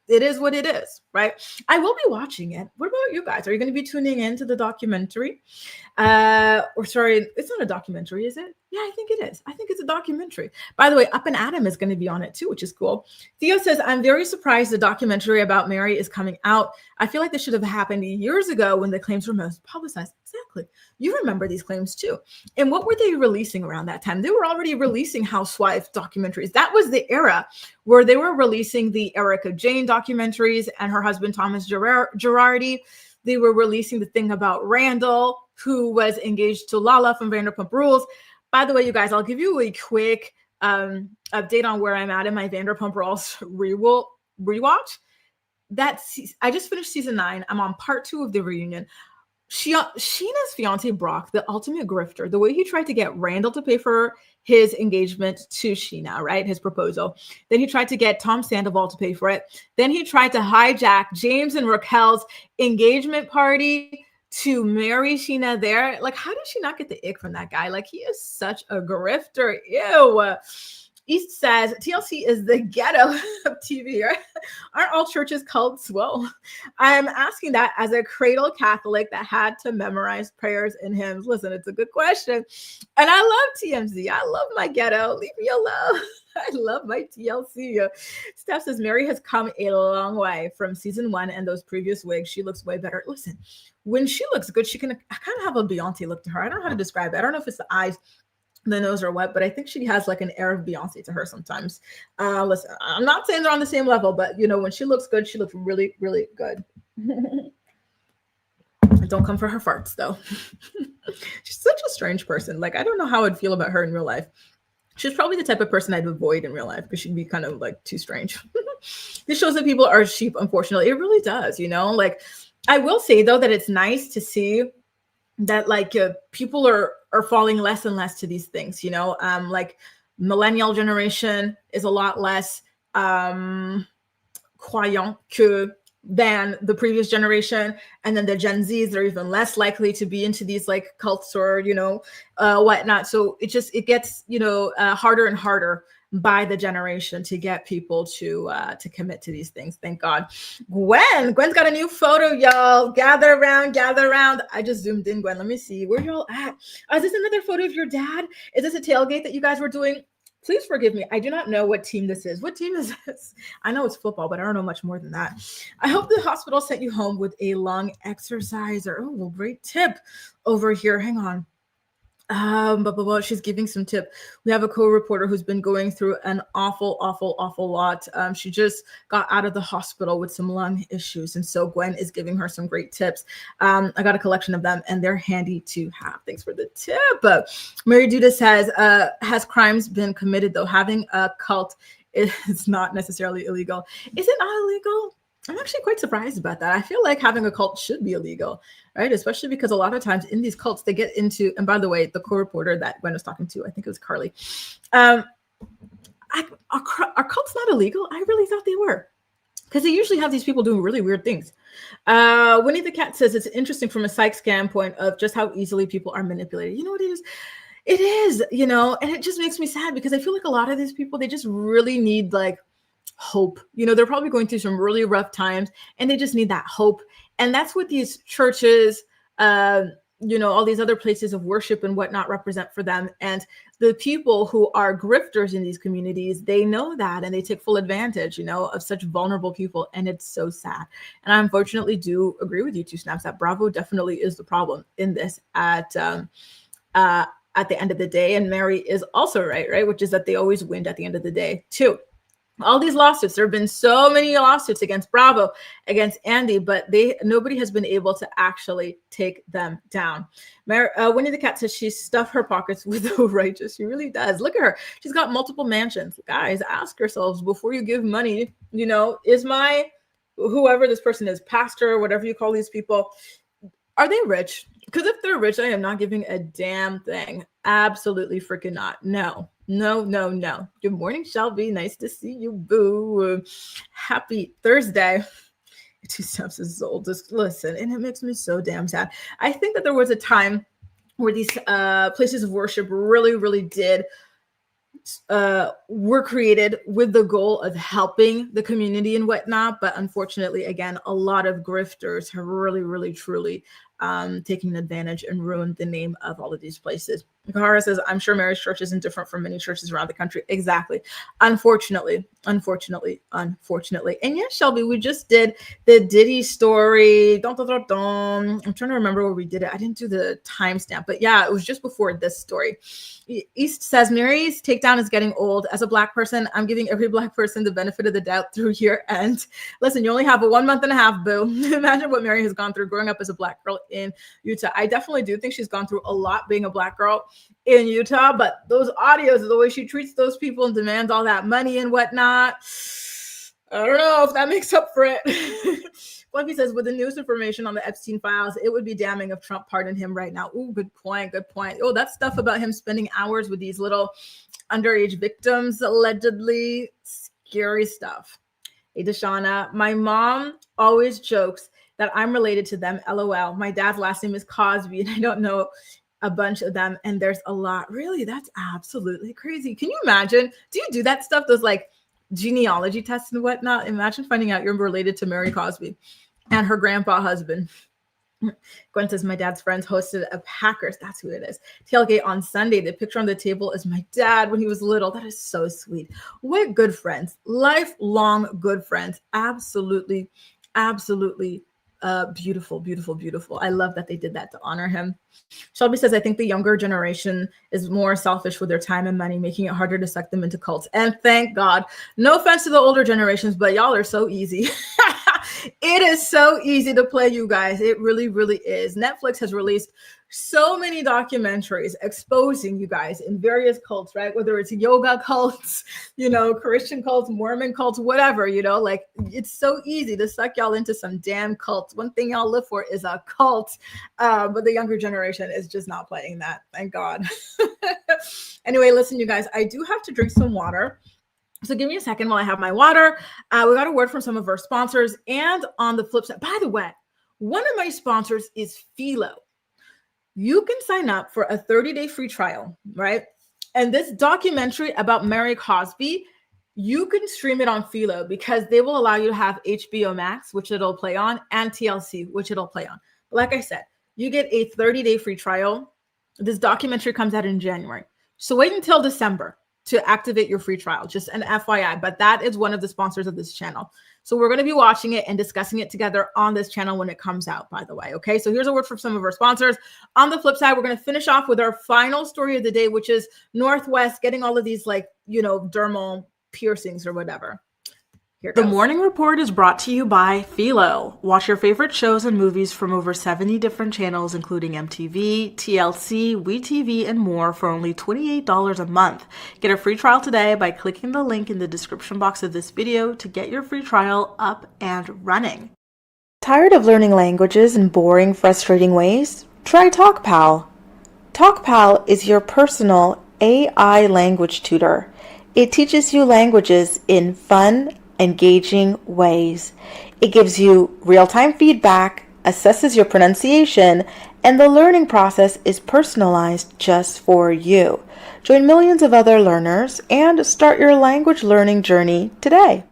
It is what it is, right? I will be watching it. What about you guys? Are you going to be tuning into the documentary? Sorry, it's not a documentary, is it? Yeah, I think it is. I think it's a documentary. By the way, Up and Adam is going to be on it too, which is cool. Theo says, I'm very surprised the documentary about Mary is coming out. I feel like this should have happened years ago when the claims were most publicized. Exactly. You remember these claims too. And what were they releasing around that time? They were already releasing housewife documentaries. That was the era where they were releasing the Erica Jane documentaries and her husband, Thomas Girardi. They were releasing the thing about Randall, who was engaged to Lala from Vanderpump Rules. By the way, you guys, I'll give you a quick update on where I'm at in my Vanderpump Rules rewatch. I just finished season 9. I'm on part 2 of the reunion. Sheena's fiance, Brock, the ultimate grifter, the way he tried to get Randall to pay for his engagement to Sheena, right? His proposal. Then he tried to get Tom Sandoval to pay for it. Then he tried to hijack James and Raquel's engagement party to marry Sheena there. How did she not get the ick from that guy? He is such a grifter. Ew. East says, TLC is the ghetto of TV. Right? Aren't all churches cults? Well, I'm asking that as a cradle Catholic that had to memorize prayers and hymns. Listen, it's a good question. And I love TMZ. I love my ghetto. Leave me alone. I love my TLC. Steph says, Mary has come a long way from season 1 and those previous wigs. She looks way better. Listen, when she looks good, I kind of have a Beyonce look to her. I don't know how to describe it. I don't know if it's the eyes. the nose are wet, but I think she has like an air of Beyonce to her sometimes. Listen, I'm not saying they're on the same level, but you know, when she looks good, she looks really, really good. Don't come for her farts though. She's such a strange person. Like, I don't know how I'd feel about her in real life. She's probably the type of person I'd avoid in real life because she'd be kind of like too strange. This shows that people are sheep, unfortunately. It really does, you know? Like, I will say though that it's nice to see that like people are falling less and less to these things, you know? Like millennial generation is a lot less croyant que than the previous generation, and then the Gen Zs are even less likely to be into these like cults or, you know, whatnot. So it gets, you know, harder and harder by the generation to get people to commit to these things. Thank God. Gwen's got a new photo, y'all. Gather around, gather around. I just zoomed in, Gwen. Let me see where y'all at. Is this another photo of your dad? Is this a tailgate that you guys were doing? Please forgive me. I do not know what team this is. What team is this? I know it's football, but I don't know much more than that. I hope the hospital sent you home with a lung exerciser. Oh, great tip over here. Hang on. But she's giving some tip. We have a co-reporter who's been going through an awful lot. She just got out of the hospital with some lung issues, and so Gwen is giving her some great tips. I got a collection of them, and they're handy to have. Thanks for the tip. Mary Duda says, has crimes been committed though? Having a cult is not necessarily illegal. Is it not illegal? I'm actually quite surprised about that. I feel like having a cult should be illegal, right? Especially because a lot of times in these cults, they get into, and by the way, the co-reporter that Gwen was talking to, I think it was Carly. Are cults not illegal? I really thought they were, because they usually have these people doing really weird things. Winnie the Cat says it's interesting from a psych standpoint of just how easily people are manipulated. You know what it is? It is, you know, and it just makes me sad because I feel like a lot of these people, they just really need like hope. You know, they're probably going through some really rough times and they just need that hope. And that's what these churches, you know, all these other places of worship and whatnot represent for them. And the people who are grifters in these communities, they know that and they take full advantage, you know, of such vulnerable people. And it's so sad. And I unfortunately do agree with you, Two Snaps, that Bravo definitely is the problem in this at the end of the day. And Mary is also right? Which is that they always win at the end of the day too. All these lawsuits, there have been so many lawsuits against Bravo, against Andy, but nobody has been able to actually take them down. Winnie the Cat says she stuffed her pockets with the righteous. She really does. Look at her. She's got multiple mansions. Guys, ask yourselves before you give money, you know, is whoever this person is, pastor, whatever you call these people, are they rich? Because if they're rich, I am not giving a damn thing. Absolutely freaking not. No. Good morning, Shelby. Nice to see you, boo. Happy Thursday. Two Steps is old. Just listen, and it makes me so damn sad. I think that there was a time where these places of worship really did were created with the goal of helping the community and whatnot. But unfortunately, again, a lot of grifters have really truly taking advantage and ruined the name of all of these places. Kahara says, I'm sure Mary's church isn't different from many churches around the country. Exactly. Unfortunately. And yes, Shelby, we just did the Diddy story. I'm trying to remember where we did it. I didn't do the timestamp, but yeah, it was just before this story. East says, Mary's takedown is getting old. As a Black person, I'm giving every Black person the benefit of the doubt through year end. Listen, you only have a 1 month and a half, boo. Imagine what Mary has gone through growing up as a Black girl in Utah. I definitely do think she's gone through a lot being a Black girl in Utah, but those audios, the way she treats those people and demands all that money and whatnot, I don't know if that makes up for it. Fluffy says, with the news information on the Epstein files, it would be damning if Trump pardoned him right now. Ooh, good point. Oh, that stuff about him spending hours with these little underage victims, allegedly, scary stuff. Hey, Deshauna, my mom always jokes that I'm related to them, LOL. My dad's last name is Cosby, and I don't know a bunch of them, and there's a lot. Really? That's absolutely crazy. Can you imagine? Do you do that stuff? Those like genealogy tests and whatnot? Imagine finding out you're related to Mary Cosby and her grandpa husband. Gwen says, my dad's friends hosted a Packers. That's who it is. Tailgate on Sunday. The picture on the table is my dad when he was little. That is so sweet. What good friends. Lifelong good friends. Absolutely Beautiful, beautiful, beautiful. I love that they did that to honor him. Shelby says, I think the younger generation is more selfish with their time and money, making it harder to suck them into cults. And thank God. No offense to the older generations, but y'all are so easy. It is so easy to play, you guys. It really, really is. Netflix has released so many documentaries exposing you guys in various cults, right? Whether it's yoga cults, Christian cults, Mormon cults, whatever, like it's so easy to suck y'all into some damn cults. One thing y'all live for is a cult. But the younger generation is just not playing that. Thank God. Anyway, listen, you guys, I do have to drink some water. So give me a second while I have my water. We got a word from some of our sponsors. And on the flip side, by the way, one of my sponsors is Philo. You can sign up for a 30-day free trial, right? And this documentary about Mary Cosby, you can stream it on Philo because they will allow you to have HBO Max, which it'll play on, and TLC, which it'll play on. Like I said, you get a 30-day free trial. This documentary comes out in January. So wait until December to activate your free trial, just an FYI. But that is one of the sponsors of this channel. So we're going to be watching it and discussing it together on this channel when it comes out, by the way. Okay, so here's a word from some of our sponsors. On the flip side, we're going to finish off with our final story of the day, which is Northwest getting all of these dermal piercings or whatever. The Morning Report is brought to you by Philo. Watch your favorite shows and movies from over 70 different channels, including MTV, TLC, WeTV, and more for only $28 a month. Get a free trial today by clicking the link in the description box of this video to get your free trial up and running. Tired of learning languages in boring, frustrating ways? Try TalkPal. TalkPal is your personal AI language tutor. It teaches you languages in fun, engaging ways. It gives you real-time feedback, assesses your pronunciation, and the learning process is personalized just for you. Join millions of other learners and start your language learning journey today.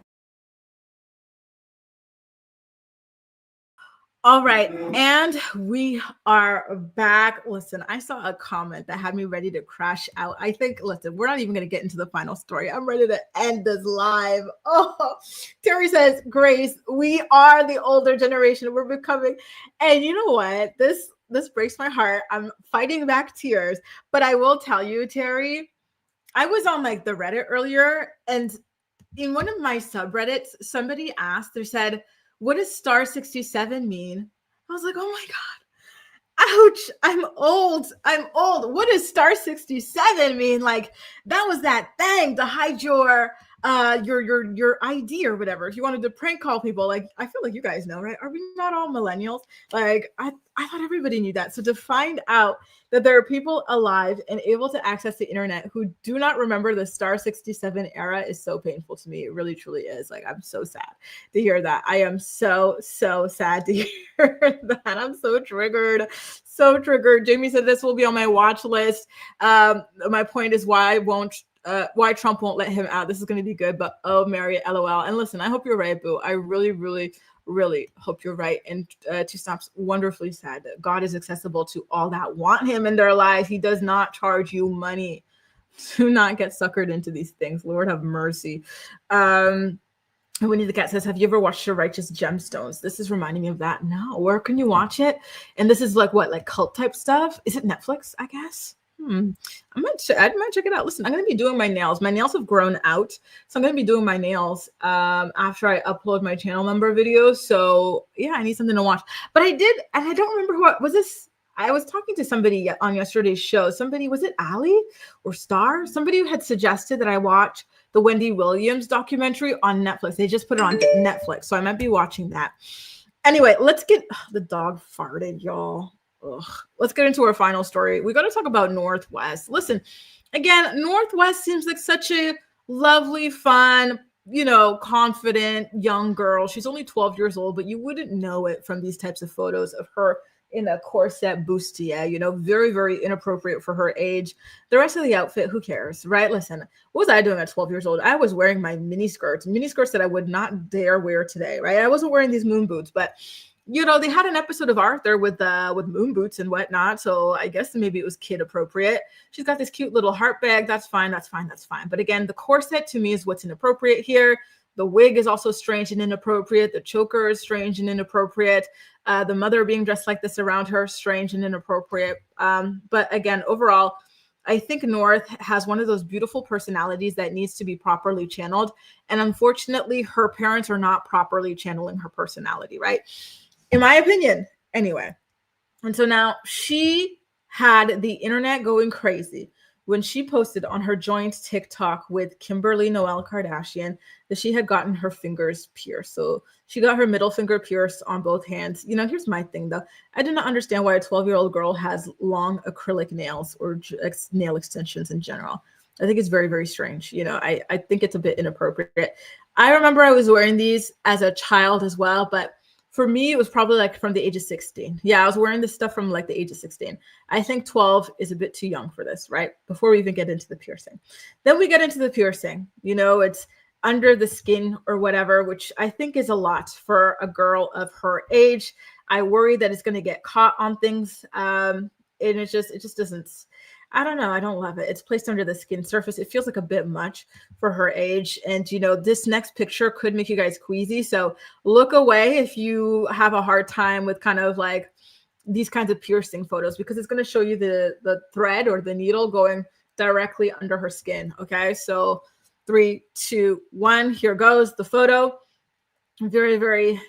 All right, and we are back. Listen, I saw a comment that had me ready to crash out. I think, listen, we're not even going to get into the final story. I'm ready to end this live. Oh, Terry says, Grace, we are the older generation. We're becoming, and you know what? This breaks my heart. I'm fighting back tears, but I will tell you, Terry, I was on the Reddit earlier, and in one of my subreddits, somebody asked, they said, what does star 67 mean? I was like, oh my God, ouch, I'm old. What does star 67 mean? That was that thing to hide your ID or whatever. If you wanted to prank call people, I feel like you guys know, right? Are we not all millennials? I thought everybody knew that. So to find out that there are people alive and able to access the internet who do not remember the star 67 era is so painful to me. It really, truly is. I'm so sad to hear that. I am so sad to hear that. I'm so triggered. Jamie said this will be on my watch list. My point is why Trump won't let him out. This is going to be good, but oh, Mary, LOL. And listen, I hope you're right, boo. I really, really, really hope you're right. And T-Stop's wonderfully sad that God is accessible to all that want him in their lives. He does not charge you money. Do not get suckered into these things. Lord have mercy. Winnie the Cat says, have you ever watched The Righteous Gemstones? This is reminding me of that. No, where can you watch it? And this is what, cult type stuff? Is it Netflix, I guess? I might check it out. Listen, I'm going to be doing my nails. My nails have grown out. So I'm going to be doing my nails after I upload my channel member videos. So yeah, I need something to watch. But I did, and I don't remember what was this. I was talking to somebody on yesterday's show. Somebody, was it Allie or Star? Somebody who had suggested that I watch the Wendy Williams documentary on Netflix. They just put it on Netflix. So I might be watching that. Anyway, let's get, the dog farted, y'all. Ugh. Let's get into our final story. We got to talk about Northwest. Listen, again, Northwest seems like such a lovely, fun, confident young girl. She's only 12 years old, but you wouldn't know it from these types of photos of her in a corset bustier, very, very inappropriate for her age. The rest of the outfit, who cares, right? Listen, what was I doing at 12 years old? I was wearing my mini skirts that I would not dare wear today, right? I wasn't wearing these moon boots, but they had an episode of Arthur with moon boots and whatnot. So I guess maybe it was kid appropriate. She's got this cute little heart bag. That's fine. But again, the corset to me is what's inappropriate here. The wig is also strange and inappropriate. The choker is strange and inappropriate. The mother being dressed like this around her, strange and inappropriate. But again, overall, I think North has one of those beautiful personalities that needs to be properly channeled. And unfortunately, her parents are not properly channeling her personality, right? In my opinion, anyway. And so now she had the internet going crazy when she posted on her joint TikTok with Kimberly Noel Kardashian that she had gotten her fingers pierced. So she got her middle finger pierced on both hands. Here's my thing though. I do not understand why a 12-year-old girl has long acrylic nails or nail extensions in general. I think it's very, very strange. I think it's a bit inappropriate. I remember I was wearing these as a child as well, but for me, it was probably like from the age of 16. Yeah, I was wearing this stuff from like the age of 16. I think 12 is a bit too young for this, right? Before we even get into the piercing. Then we get into the piercing. It's under the skin or whatever, which I think is a lot for a girl of her age. I worry that it's going to get caught on things. And it just doesn't, I don't know. I don't love it. It's placed under the skin surface. It feels like a bit much for her age. And, this next picture could make you guys queasy. So look away if you have a hard time with kind of like these kinds of piercing photos, because it's going to show you the thread or the needle going directly under her skin. Okay. So 3, 2, 1, here goes the photo. Very, very,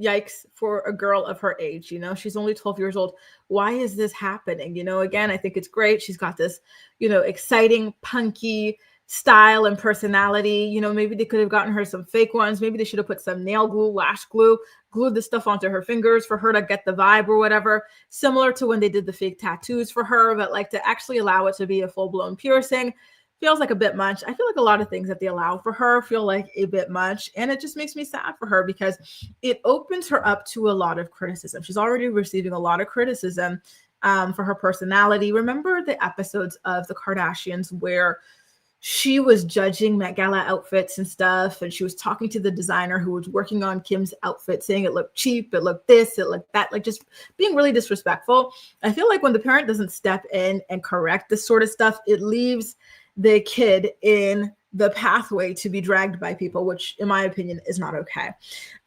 yikes for a girl of her age. She's only 12 years old. Why is this happening? Again, I think it's great. She's got this, exciting, punky style and personality. Maybe they could have gotten her some fake ones. Maybe they should have put some nail glue, lash glue, glued the stuff onto her fingers for her to get the vibe or whatever, similar to when they did the fake tattoos for her. But like to actually allow it to be a full-blown piercing feels like a bit much. I feel like a lot of things that they allow for her feel like a bit much. And it just makes me sad for her because it opens her up to a lot of criticism. She's already receiving a lot of criticism for her personality. Remember the episodes of the Kardashians where she was judging Met Gala outfits and stuff, and she was talking to the designer who was working on Kim's outfit, saying it looked cheap, it looked this, it looked that, like just being really disrespectful. I feel like when the parent doesn't step in and correct this sort of stuff, it leaves the kid in the pathway to be dragged by people, which in my opinion is not okay.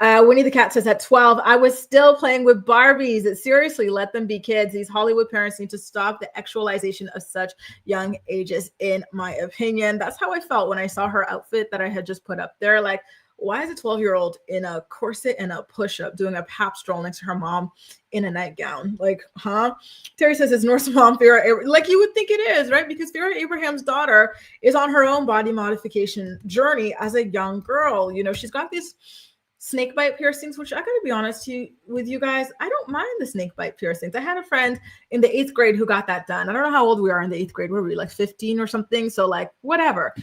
Winnie the Cat says at 12, I was still playing with Barbies. Seriously, let them be kids. These Hollywood parents need to stop the actualization of such young ages, in my opinion. That's how I felt when I saw her outfit that I had just put up there. Like, why is a 12-year-old in a corset and a push-up doing a pap stroll next to her mom in a nightgown? Like, huh? Terry says it's North's mom, Farrah. Like you would think it is, right? Because Farrah Abraham's daughter is on her own body modification journey as a young girl. She's got these snake bite piercings, which I gotta be honest with you guys, I don't mind the snake bite piercings. I had a friend in the 8th grade who got that done. I don't know how old we are in the 8th grade. Were we like 15 or something? So like, whatever.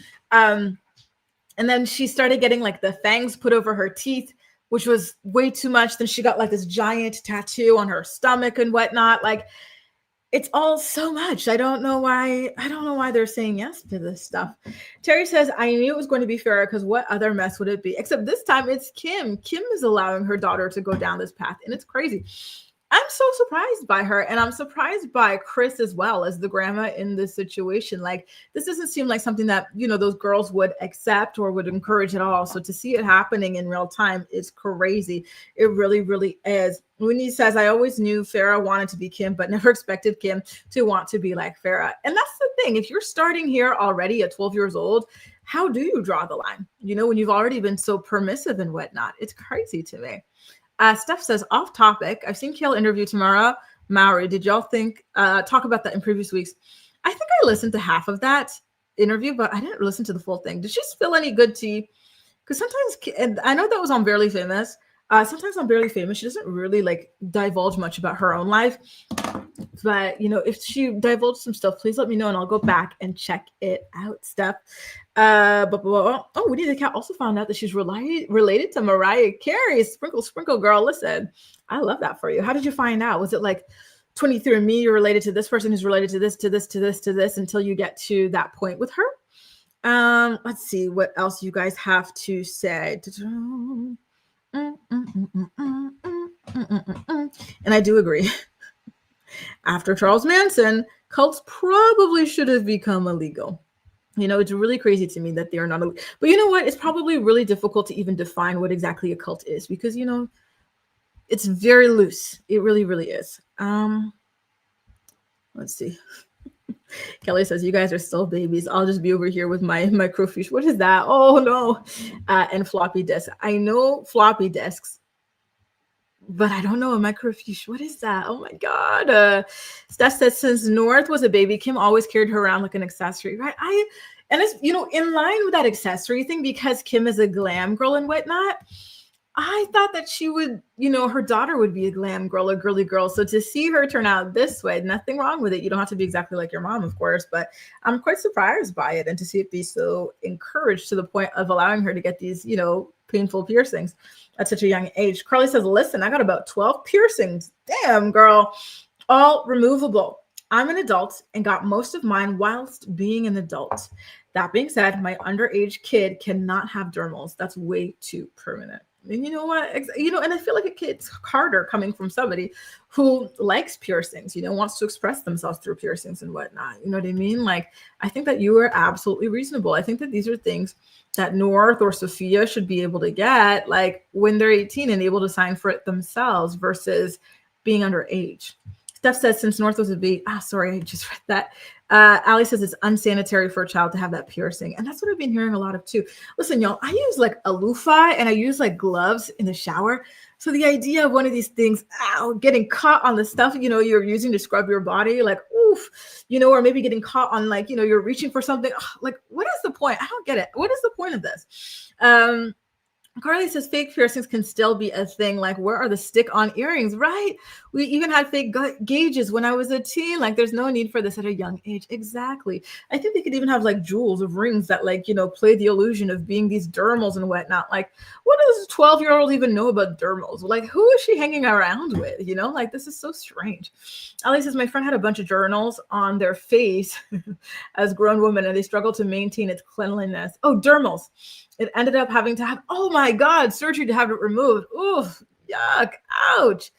And then she started getting like the fangs put over her teeth, which was way too much. Then she got like this giant tattoo on her stomach and whatnot. Like, it's all so much. I don't know why they're saying yes to this stuff. Terry says, I knew it was going to be Farrah because what other mess would it be? Except this time it's Kim. Kim is allowing her daughter to go down this path, and it's crazy. I'm so surprised by her, and I'm surprised by Chris as well as the grandma in this situation. Like, this doesn't seem like something that, those girls would accept or would encourage at all. So to see it happening in real time is crazy. It really, really is. Winnie says, I always knew Farrah wanted to be Kim, but never expected Kim to want to be like Farrah. And that's the thing. If you're starting here already at 12 years old, how do you draw the line? When you've already been so permissive and whatnot. It's crazy to me. Steph says, off topic, I've seen Kale interview Tamara Mowry. Did y'all talk about that in previous weeks? I think I listened to half of that interview, but I didn't listen to the full thing. Did she spill any good tea? Because sometimes, and I know that was on Barely Famous. Sometimes on Barely Famous, she doesn't really like divulge much about her own life. But, if she divulged some stuff, please let me know and I'll go back and check it out, Steph. Winnie the Cat also found out that she's related to Mariah Carey. Sprinkle girl. Listen, I love that for you. How did you find out? Was it like 23andMe, you're related to this person who's related to this until you get to that point with her? Let's see what else you guys have to say. And I do agree. After Charles Manson, cults probably should have become illegal. It's really crazy to me that they are not illegal. But you know what? It's probably really difficult to even define what exactly a cult is because, It's very loose. It really, really is. Let's see. Kelly says, you guys are still babies. I'll just be over here with my microfiche. What is that? Oh, no. And floppy disk. I know floppy disks, but I don't know a microfiche. What is that? Oh, my God. Steph says, since North was a baby, Kim always carried her around like an accessory, right? And it's, in line with that accessory thing, because Kim is a glam girl and whatnot, I thought that she would, her daughter would be a glam girl, a girly girl. So to see her turn out this way, nothing wrong with it. You don't have to be exactly like your mom, of course, but I'm quite surprised by it. And to see it be so encouraged to the point of allowing her to get these, painful piercings at such a young age. Carly says, listen, I got about 12 piercings. Damn, girl, all removable. I'm an adult and got most of mine whilst being an adult. That being said, my underage kid cannot have dermals. That's way too permanent. And you know what? And I feel like it's harder coming from somebody who likes piercings, wants to express themselves through piercings and whatnot. You know what I mean? Like, I think that you are absolutely reasonable. I think that these are things that North or Sophia should be able to get, like when they're 18 and able to sign for it themselves versus being underage. Steph says, since North was a baby, sorry, I just read that. Ali says it's unsanitary for a child to have that piercing. And that's what I've been hearing a lot of too. Listen, y'all, I use like a loofah and I use like gloves in the shower. So the idea of one of these things, getting caught on the stuff, you're using to scrub your body, like, oof, or maybe getting caught on like, you're reaching for something. Like, what is the point? I don't get it. What is the point of this? Carly says fake piercings can still be a thing. Like, where are the stick-on earrings? Right? We even had fake gauges when I was a teen. Like, there's no need for this at a young age. Exactly. I think they could even have like jewels of rings that like, play the illusion of being these dermals and whatnot. Like, what does a 12-year-old even know about dermals? Like, who is she hanging around with? Like, this is so strange. Ali says, my friend had a bunch of journals on their face as grown women, and they struggled to maintain its cleanliness. Oh, dermals. It ended up having to have, oh my God, surgery to have it removed. Oof, yuck, ouch,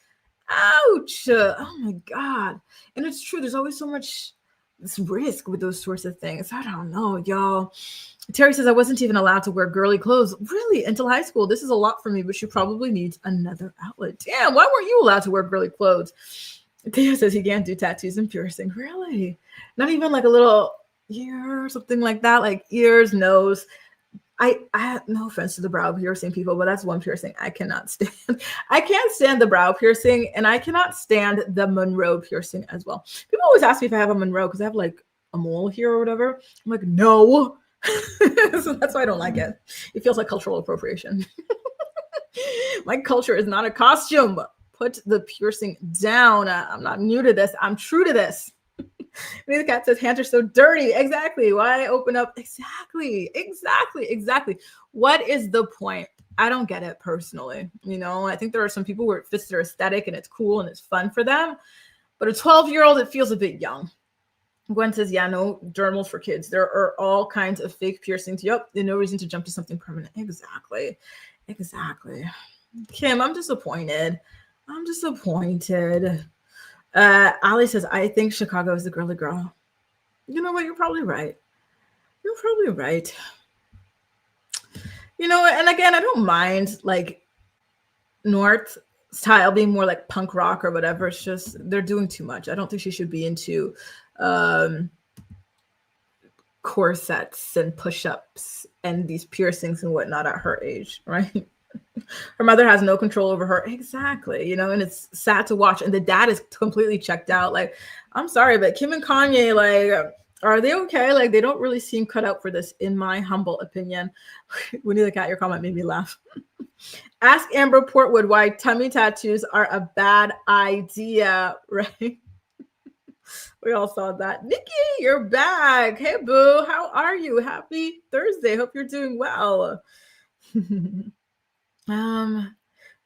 ouch. Oh my God. And it's true. There's always so much risk with those sorts of things. I don't know, y'all. Terry says, I wasn't even allowed to wear girly clothes. Really? Until high school. This is a lot for me, but she probably needs another outlet. Damn, why weren't you allowed to wear girly clothes? Theo says he can't do tattoos and piercing. Really? Not even like a little ear or something like that, like ears, nose. I have no offense to the brow piercing people, but that's one piercing I cannot stand. I can't stand the brow piercing, and I cannot stand the Monroe piercing as well. People always ask me if I have a Monroe because I have like a mole here or whatever. I'm like, no. So that's why I don't like it. It feels like cultural appropriation. My culture is not a costume. Put the piercing down. I'm not new to this. I'm true to this. The cat says hands are so dirty. Exactly. Why open up? Exactly. What is the point? I don't get it personally. I think there are some people where it fits their aesthetic and it's cool and it's fun for them. But a 12-year-old, it feels a bit young. Gwen says, yeah, no dermals for kids. There are all kinds of fake piercings. Yep. There's no reason to jump to something permanent. Exactly. Kim, I'm disappointed. Ali says, I think Chicago is the girly girl. You know what? You're probably right. And again, I don't mind like North style being more like punk rock or whatever. It's just they're doing too much. I don't think she should be into corsets and push-ups and these piercings and whatnot at her age, right? Her mother has no control over her. Exactly. And it's sad to watch. And the dad is completely checked out. Like, I'm sorry, but Kim and Kanye, like, are they okay? Like, they don't really seem cut out for this, in my humble opinion. Winnie the Cat, your comment made me laugh. Ask Amber Portwood why tummy tattoos are a bad idea, right? We all saw that. Nikki, you're back. Hey, boo. How are you? Happy Thursday. Hope you're doing well.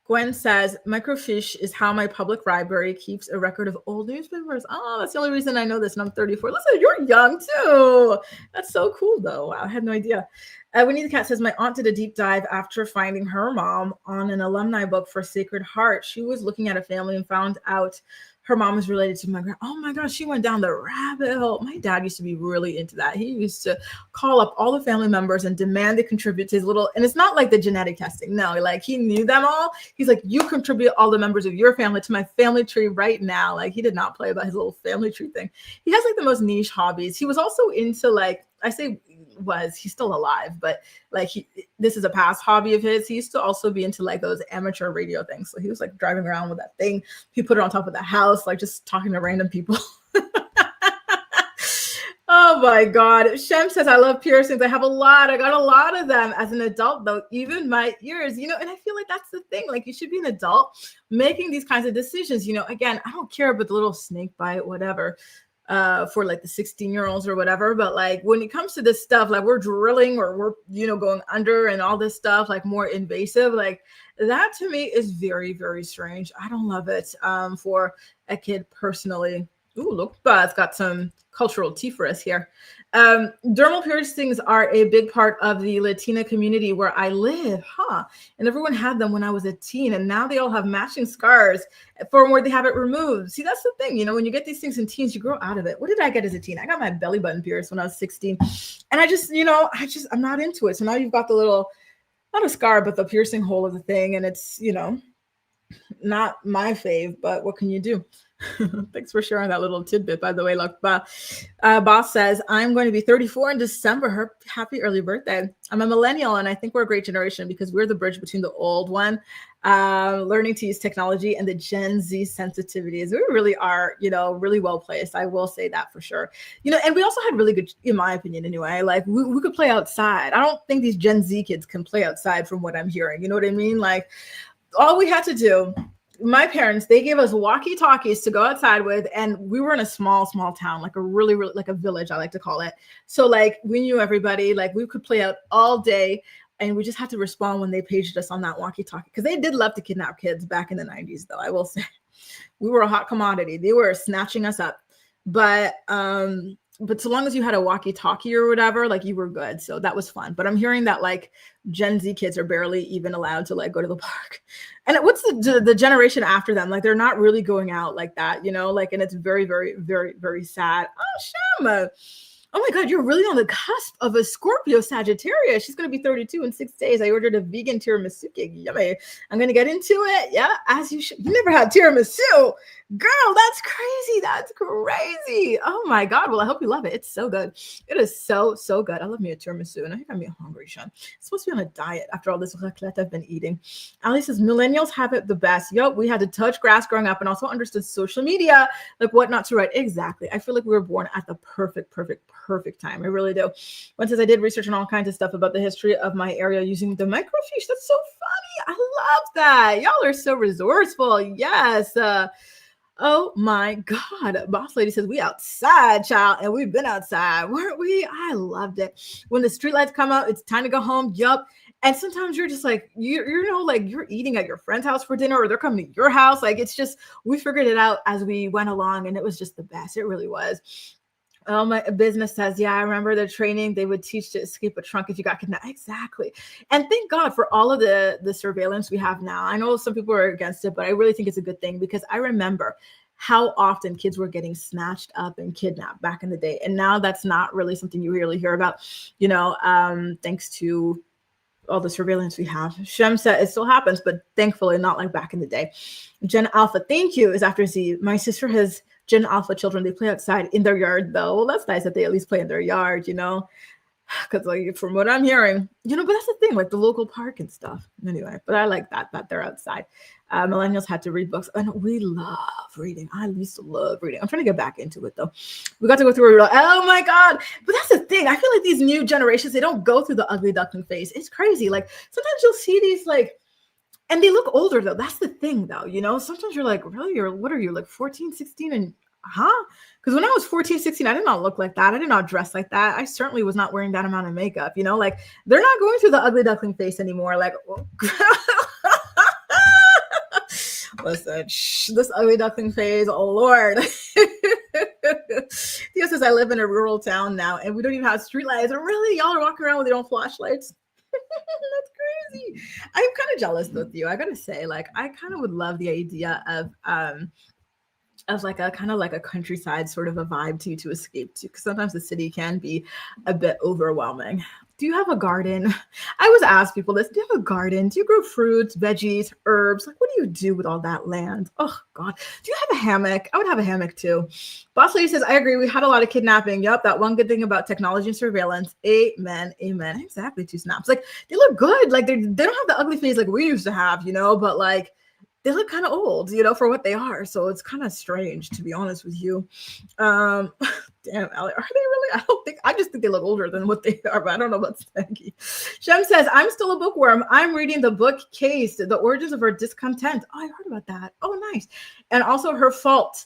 Gwen says, microfiche is how my public library keeps a record of old newspapers. Oh, that's the only reason I know this, and I'm 34. Listen, you're young too. That's so cool, though. Wow, I had no idea. Winnie the Cat says, my aunt did a deep dive after finding her mom on an alumni book for Sacred Heart. She was looking at a family and found out her mom is related to my grand. Oh my gosh, she went down the rabbit hole. My dad used to be really into that. He used to call up all the family members and demand they contribute to his little, and it's not like the genetic testing. No, like he knew them all. He's like, you contribute all the members of your family to my family tree right now. Like he did not play about his little family tree thing. He has like the most niche hobbies. He was also into like, he's still alive, but like this is a past hobby of his. He used to also be into like those amateur radio things. So he was like driving around with that thing. He put it on top of the house, like just talking to random people. Oh my God. Shem says, I love piercings. I got a lot of them as an adult though, even my ears, and I feel like that's the thing. Like you should be an adult making these kinds of decisions. Again, I don't care about the little snake bite, whatever. For like the 16-year-olds or whatever. But like when it comes to this stuff, like we're drilling or we're, going under and all this stuff, like more invasive, like that to me is very, very strange. I don't love it for a kid personally. Ooh, look, it's got some cultural tea for us here. Dermal piercings are a big part of the Latina community where I live, and everyone had them when I was a teen, and now they all have matching scars from where they have it removed. See, that's the thing, when you get these things in teens, you grow out of it. What did I get as a teen? I got my belly button pierced when I was 16, and I just, I'm not into it. So now you've got the little, not a scar, but the piercing hole of the thing, and it's, not my fave, but what can you do? Thanks for sharing that little tidbit, by the way. Look, Boss says, I'm going to be 34 in December. Happy early birthday. I'm a millennial, and I think we're a great generation because we're the bridge between the old one, learning to use technology, and the Gen Z sensitivities. We really are, really well placed. I will say that for sure. And we also had really good, in my opinion anyway, like we could play outside. I don't think these Gen Z kids can play outside from what I'm hearing. You know what I mean? Like all we had to do, my parents, they gave us walkie-talkies to go outside with, and we were in a small town, like a really, like a village, I like to call it. So like we knew everybody, like we could play out all day, and we just had to respond when they paged us on that walkie-talkie, because they did love to kidnap kids back in the 90s, though. I will say we were a hot commodity. They were snatching us up, but so long as you had a walkie-talkie or whatever, like you were good. So that was fun. But I'm hearing that like Gen Z kids are barely even allowed to like go to the park. And what's the generation after them? Like they're not really going out like that, like, and it's very, very, very, very sad. Oh, Shama. Oh my God, you're really on the cusp of a Scorpio Sagittarius. She's going to be 32 in 6 days. I ordered a vegan tiramisu cake. Yummy. I'm going to get into it. Yeah, as you should. You never had tiramisu. Girl, that's crazy. That's crazy. Oh my God. Well, I hope you love it. It's so good. It is so, so good. I love me a tiramisu, and I think I'm getting hungry, Sean. I'm supposed to be on a diet after all this raclette I've been eating. Ali says, millennials have it the best. Yup, we had to touch grass growing up and also understood social media, like what not to write. Exactly. I feel like we were born at the perfect time. I really do. One says, I did research on all kinds of stuff about the history of my area using the microfiche. That's so funny. I love that. Y'all are so resourceful. Yes. Oh my God. Boss Lady says, we outside, child. And we've been outside, weren't we? I loved it. When the streetlights come out, it's time to go home. Yup. And sometimes you're just like, like you're eating at your friend's house for dinner, or they're coming to your house. Like it's just, we figured it out as we went along, and it was just the best. It really was. Oh, my business says, yeah, I remember the training. They would teach to escape a trunk if you got kidnapped. Exactly. And thank God for all of the surveillance we have now. I know some people are against it, but I really think it's a good thing, because I remember how often kids were getting snatched up and kidnapped back in the day. And now that's not really something you really hear about, thanks to all the surveillance we have. Shem said it still happens, but thankfully not like back in the day. Gen Alpha, thank you, is after Z. My sister has Gen Alpha children. They play outside in their yard, though. Well, that's nice that they at least play in their yard, because like from what I'm hearing, but that's the thing, like the local park and stuff. Anyway, but I like that they're outside. Millennials had to read books, and we love reading. I used to love reading. I'm trying to get back into it though. We got to go through it. Oh my God. But that's the thing. I feel like these new generations, they don't go through the ugly duckling phase. It's crazy. Like sometimes you'll see these like, and they look older though. That's the thing though, sometimes you're like, really, what are you, like 14, 16 and because when I was 14, 16, I did not look like that. I did not dress like that. I certainly was not wearing that amount of makeup, like they're not going through the ugly duckling face anymore. Like, listen, this ugly duckling phase, oh Lord. The Theo says, I live in a rural town now and we don't even have streetlights. Really? Y'all are walking around with your own flashlights? That's crazy. I'm kind of jealous though, Theo. I gotta say, like, I kind of would love the idea of like a kind of like a countryside sort of a vibe to escape to, because sometimes the city can be a bit overwhelming. Do you have a garden? I always ask people this. Do you have a garden? Do you grow fruits, veggies, herbs? Like, what do you do with all that land? Oh, God. Do you have a hammock? I would have a hammock too. Boss Lady says, I agree. We had a lot of kidnapping. Yup, that one good thing about technology and surveillance. Amen. Amen. Exactly. 2 snaps. Like, they look good. Like, they don't have the ugly face like we used to have, you know, but like, they look kind of old, you know, for what they are. So it's kind of strange, to be honest with you. Damn, Allie, are they really? I just think they look older than what they are, but I don't know about Stanky. Shem says, I'm still a bookworm. I'm reading the book Case, The Origins of Her Discontent. Oh, I heard about that. Oh, nice. And also Her Fault,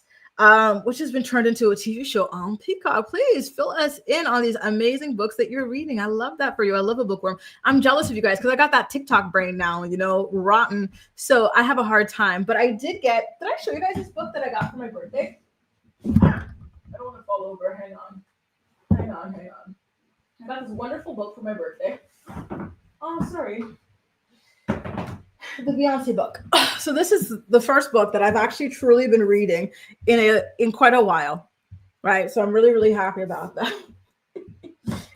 which has been turned into a TV show on Peacock. Please fill us in on these amazing books that you're reading. I love that for you. I love a bookworm. I'm jealous of you guys because I got that TikTok brain now, you know, rotten. So I have a hard time. But I did I show you guys this book that I got for my birthday? I don't want to fall over. Hang on. I got this wonderful book for my birthday. Oh, sorry. The Beyonce book. So this is the first book that I've actually truly been reading in quite a while, right? So I'm really, really happy about that.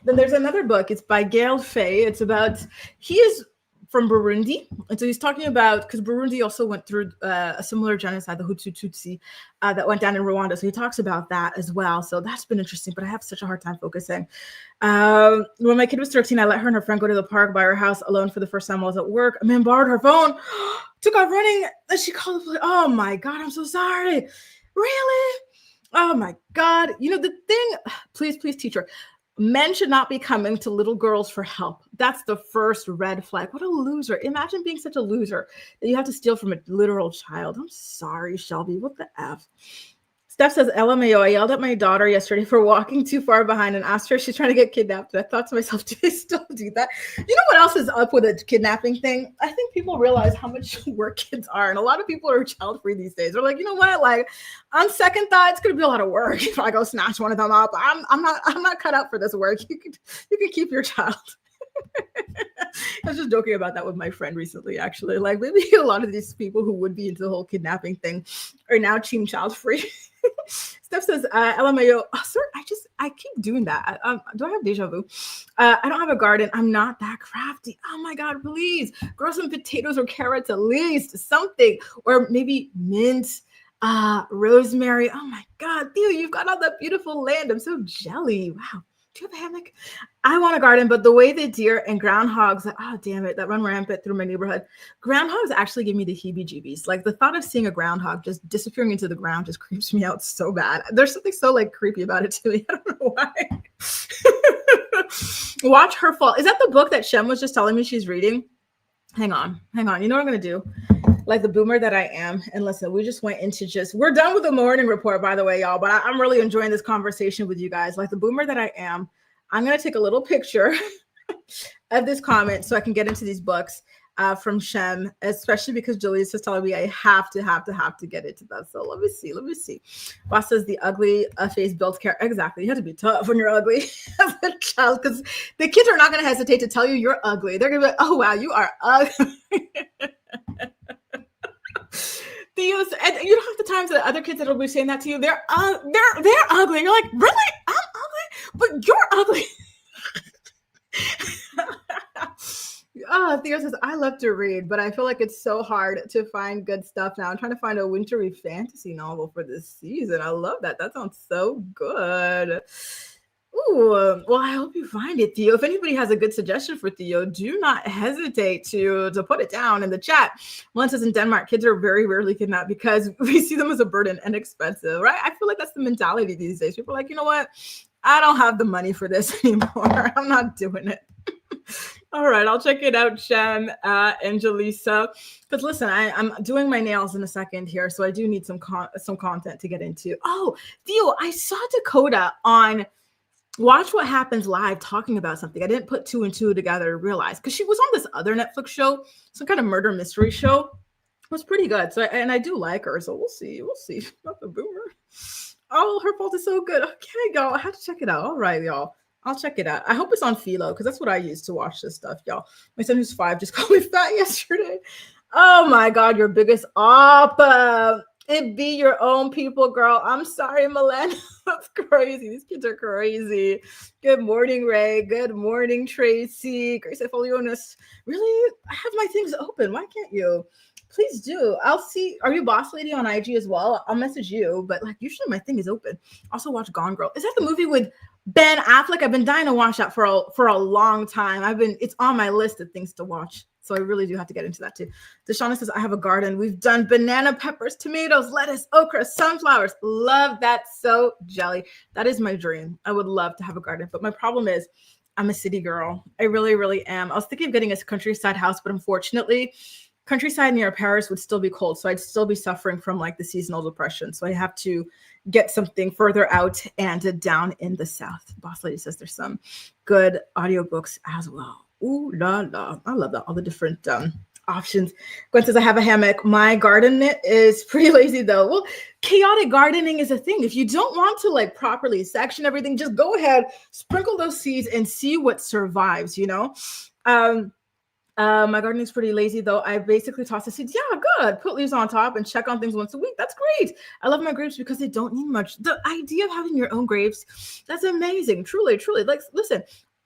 Then there's another book. It's by Gail Faye. It's about, he is from Burundi. And so he's talking about, because Burundi also went through a similar genocide, the Hutu Tutsi, that went down in Rwanda. So he talks about that as well. So that's been interesting, but I have such a hard time focusing. When my kid was 13, I let her and her friend go to the park by her house alone for the first time while I was at work. A man borrowed her phone, took off running, and she called the police. Oh my God, I'm so sorry. Really? Oh my God. You know, the thing, please, teacher. Men should not be coming to little girls for help. That's the first red flag. What a loser. Imagine being such a loser that you have to steal from a literal child. I'm sorry, Shelby. What the F? Steph says, LMAO, I yelled at my daughter yesterday for walking too far behind and asked her if she's trying to get kidnapped. And I thought to myself, do they still do that? You know what else is up with a kidnapping thing? I think people realize how much work kids are. And a lot of people are child-free these days. They're like, you know what? Like, on second thought, it's going to be a lot of work if I go snatch one of them up. I'm not cut out for this work. You could keep your child. I was just joking about that with my friend recently, actually. Like, maybe a lot of these people who would be into the whole kidnapping thing are now team child free. Steph says, LMAO, oh, sorry, I keep doing that. Do I have deja vu? I don't have a garden. I'm not that crafty. Oh my God, please grow some potatoes or carrots, at least something, or maybe mint, rosemary. Oh my God, Theo, you've got all that beautiful land. I'm so jelly. Wow. Do you have a hammock? I want a garden, but the way the deer and groundhogs, oh, damn it, that run rampant through my neighborhood. Groundhogs actually give me the heebie-jeebies. Like, the thought of seeing a groundhog just disappearing into the ground just creeps me out so bad. There's something so, like, creepy about it to me. I don't know why. Watch Her Fall. Is that the book that Shem was just telling me she's reading? Hang on. You know what I'm going to do? Like the boomer that I am. And listen, we just went into we're done with the morning report, by the way, y'all, but I'm really enjoying this conversation with you guys. Like the boomer that I am, I'm going to take a little picture of this comment so I can get into these books from Shem, especially because Julius is telling me I have to get into that. So let me see. Boss says the ugly face builds character. Exactly. You have to be tough when you're ugly as a child, because the kids are not going to hesitate to tell you you're ugly. They're going to be like, oh, wow, you are ugly. Theo's, and you don't have the times that other kids that will be saying that to you. They're ugly. You're like, really? I'm ugly, but you're ugly. Theo says, I love to read, but I feel like it's so hard to find good stuff now. I'm trying to find a wintry fantasy novel for this season. I love that. That sounds so good. Ooh, well, I hope you find it, Theo. If anybody has a good suggestion for Theo, do not hesitate to put it down in the chat. One says in Denmark, kids are very rarely kidnapped because we see them as a burden and expensive, right? I feel like that's the mentality these days. People are like, you know what? I don't have the money for this anymore. I'm not doing it. All right, I'll check it out, Shem, Angelisa. Because listen, I'm doing my nails in a second here, so I do need some content to get into. Oh, Theo, I saw Dakota on Watch What Happens Live talking about something. I didn't put 2 and 2 together to realize, because she was on this other Netflix show, some kind of murder mystery show. It was pretty good. So, and I do like her. So we'll see. Not the boomer. Oh, her fault is so good. Okay, y'all. I have to check it out. All right, y'all. I'll check it out. I hope it's on Philo because that's what I use to watch this stuff, y'all. My son who's 5 just called me fat yesterday. Oh my God, your biggest op. It be your own people, girl. I'm sorry, Milan. That's crazy. These kids are crazy. Good morning, Ray. Good morning, Tracy. Grace Folionis. Really? I have my things open. Why can't you? Please do. I'll see. Are you Boss Lady on IG as well? I'll message you, but like usually my thing is open. Also watch Gone Girl. Is that the movie with Ben Affleck? I've been dying to watch that for a long time. It's on my list of things to watch. So I really do have to get into that too. Deshauna says, I have a garden. We've done banana, peppers, tomatoes, lettuce, okra, sunflowers. Love that. So jelly. That is my dream. I would love to have a garden. But my problem is I'm a city girl. I really, really am. I was thinking of getting a countryside house, but unfortunately, countryside near Paris would still be cold. So I'd still be suffering from like the seasonal depression. So I have to get something further out and down in the South. Boss Lady says there's some good audiobooks as well. Ooh la la. I love that. All the different options. Gwen says, I have a hammock. My garden is pretty lazy though. Well, chaotic gardening is a thing. If you don't want to like properly section everything, just go ahead, sprinkle those seeds and see what survives, you know? My gardening is pretty lazy though. I basically toss the seeds. Yeah, good. Put leaves on top and check on things once a week. That's great. I love my grapes because they don't need much. The idea of having your own grapes, that's amazing. Truly, truly. Like, listen,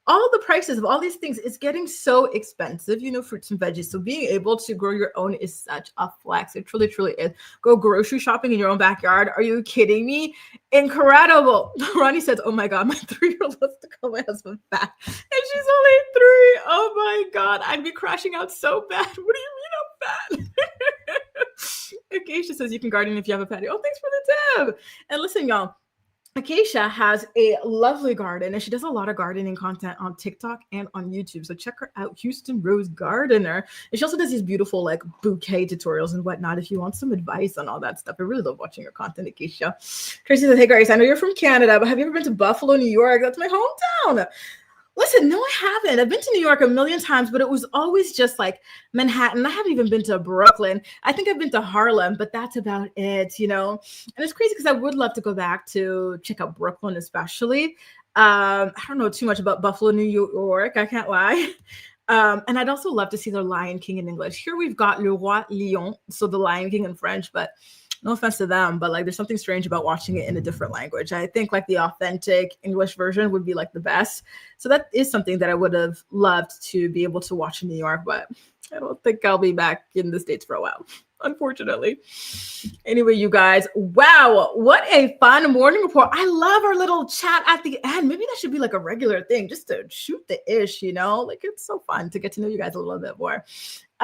all the prices of all these things is getting so expensive, you know, fruits and veggies. So being able to grow your own is such a flex. It truly, truly is. Go grocery shopping in your own backyard. Are you kidding me? Incredible. Ronnie says, oh my God, my 3-year-old wants to call my husband fat. And she's only 3. Oh my God, I'd be crashing out so bad. What do you mean I'm fat? Acacia says you can garden if you have a patio. Oh, thanks for the tip. And listen, y'all. Acacia has a lovely garden and she does a lot of gardening content on TikTok and on YouTube. So check her out, Houston Rose Gardener. And she also does these beautiful like bouquet tutorials and whatnot if you want some advice on all that stuff. I really love watching your content, Acacia. Tracy says, hey Grace, I know you're from Canada, but have you ever been to Buffalo, New York? That's my hometown. Listen, no, I haven't. I've been to New York a million times, but it was always just like Manhattan. I haven't even been to Brooklyn. I think I've been to Harlem, but that's about it, you know? And it's crazy because I would love to go back to check out Brooklyn, especially. I don't know too much about Buffalo, New York. I can't lie. And I'd also love to see the Lion King in English. Here we've got Le Roi Lion, so the Lion King in French, but no offense to them, but like there's something strange about watching it in a different language. I think like the authentic English version would be like the best. So that is something that I would have loved to be able to watch in New York, but I don't think I'll be back in the States for a while, unfortunately. Anyway, you guys, wow, what a fun morning report. I love our little chat at the end. Maybe that should be like a regular thing just to shoot the ish, you know? Like it's so fun to get to know you guys a little bit more.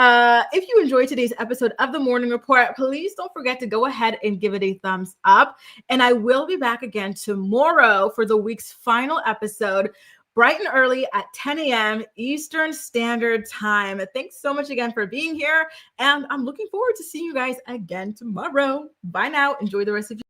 If you enjoyed today's episode of the Morning Report, please don't forget to go ahead and give it a thumbs up. And I will be back again tomorrow for the week's final episode, bright and early at 10 a.m. Eastern Standard Time. Thanks so much again for being here. And I'm looking forward to seeing you guys again tomorrow. Bye now. Enjoy the rest of your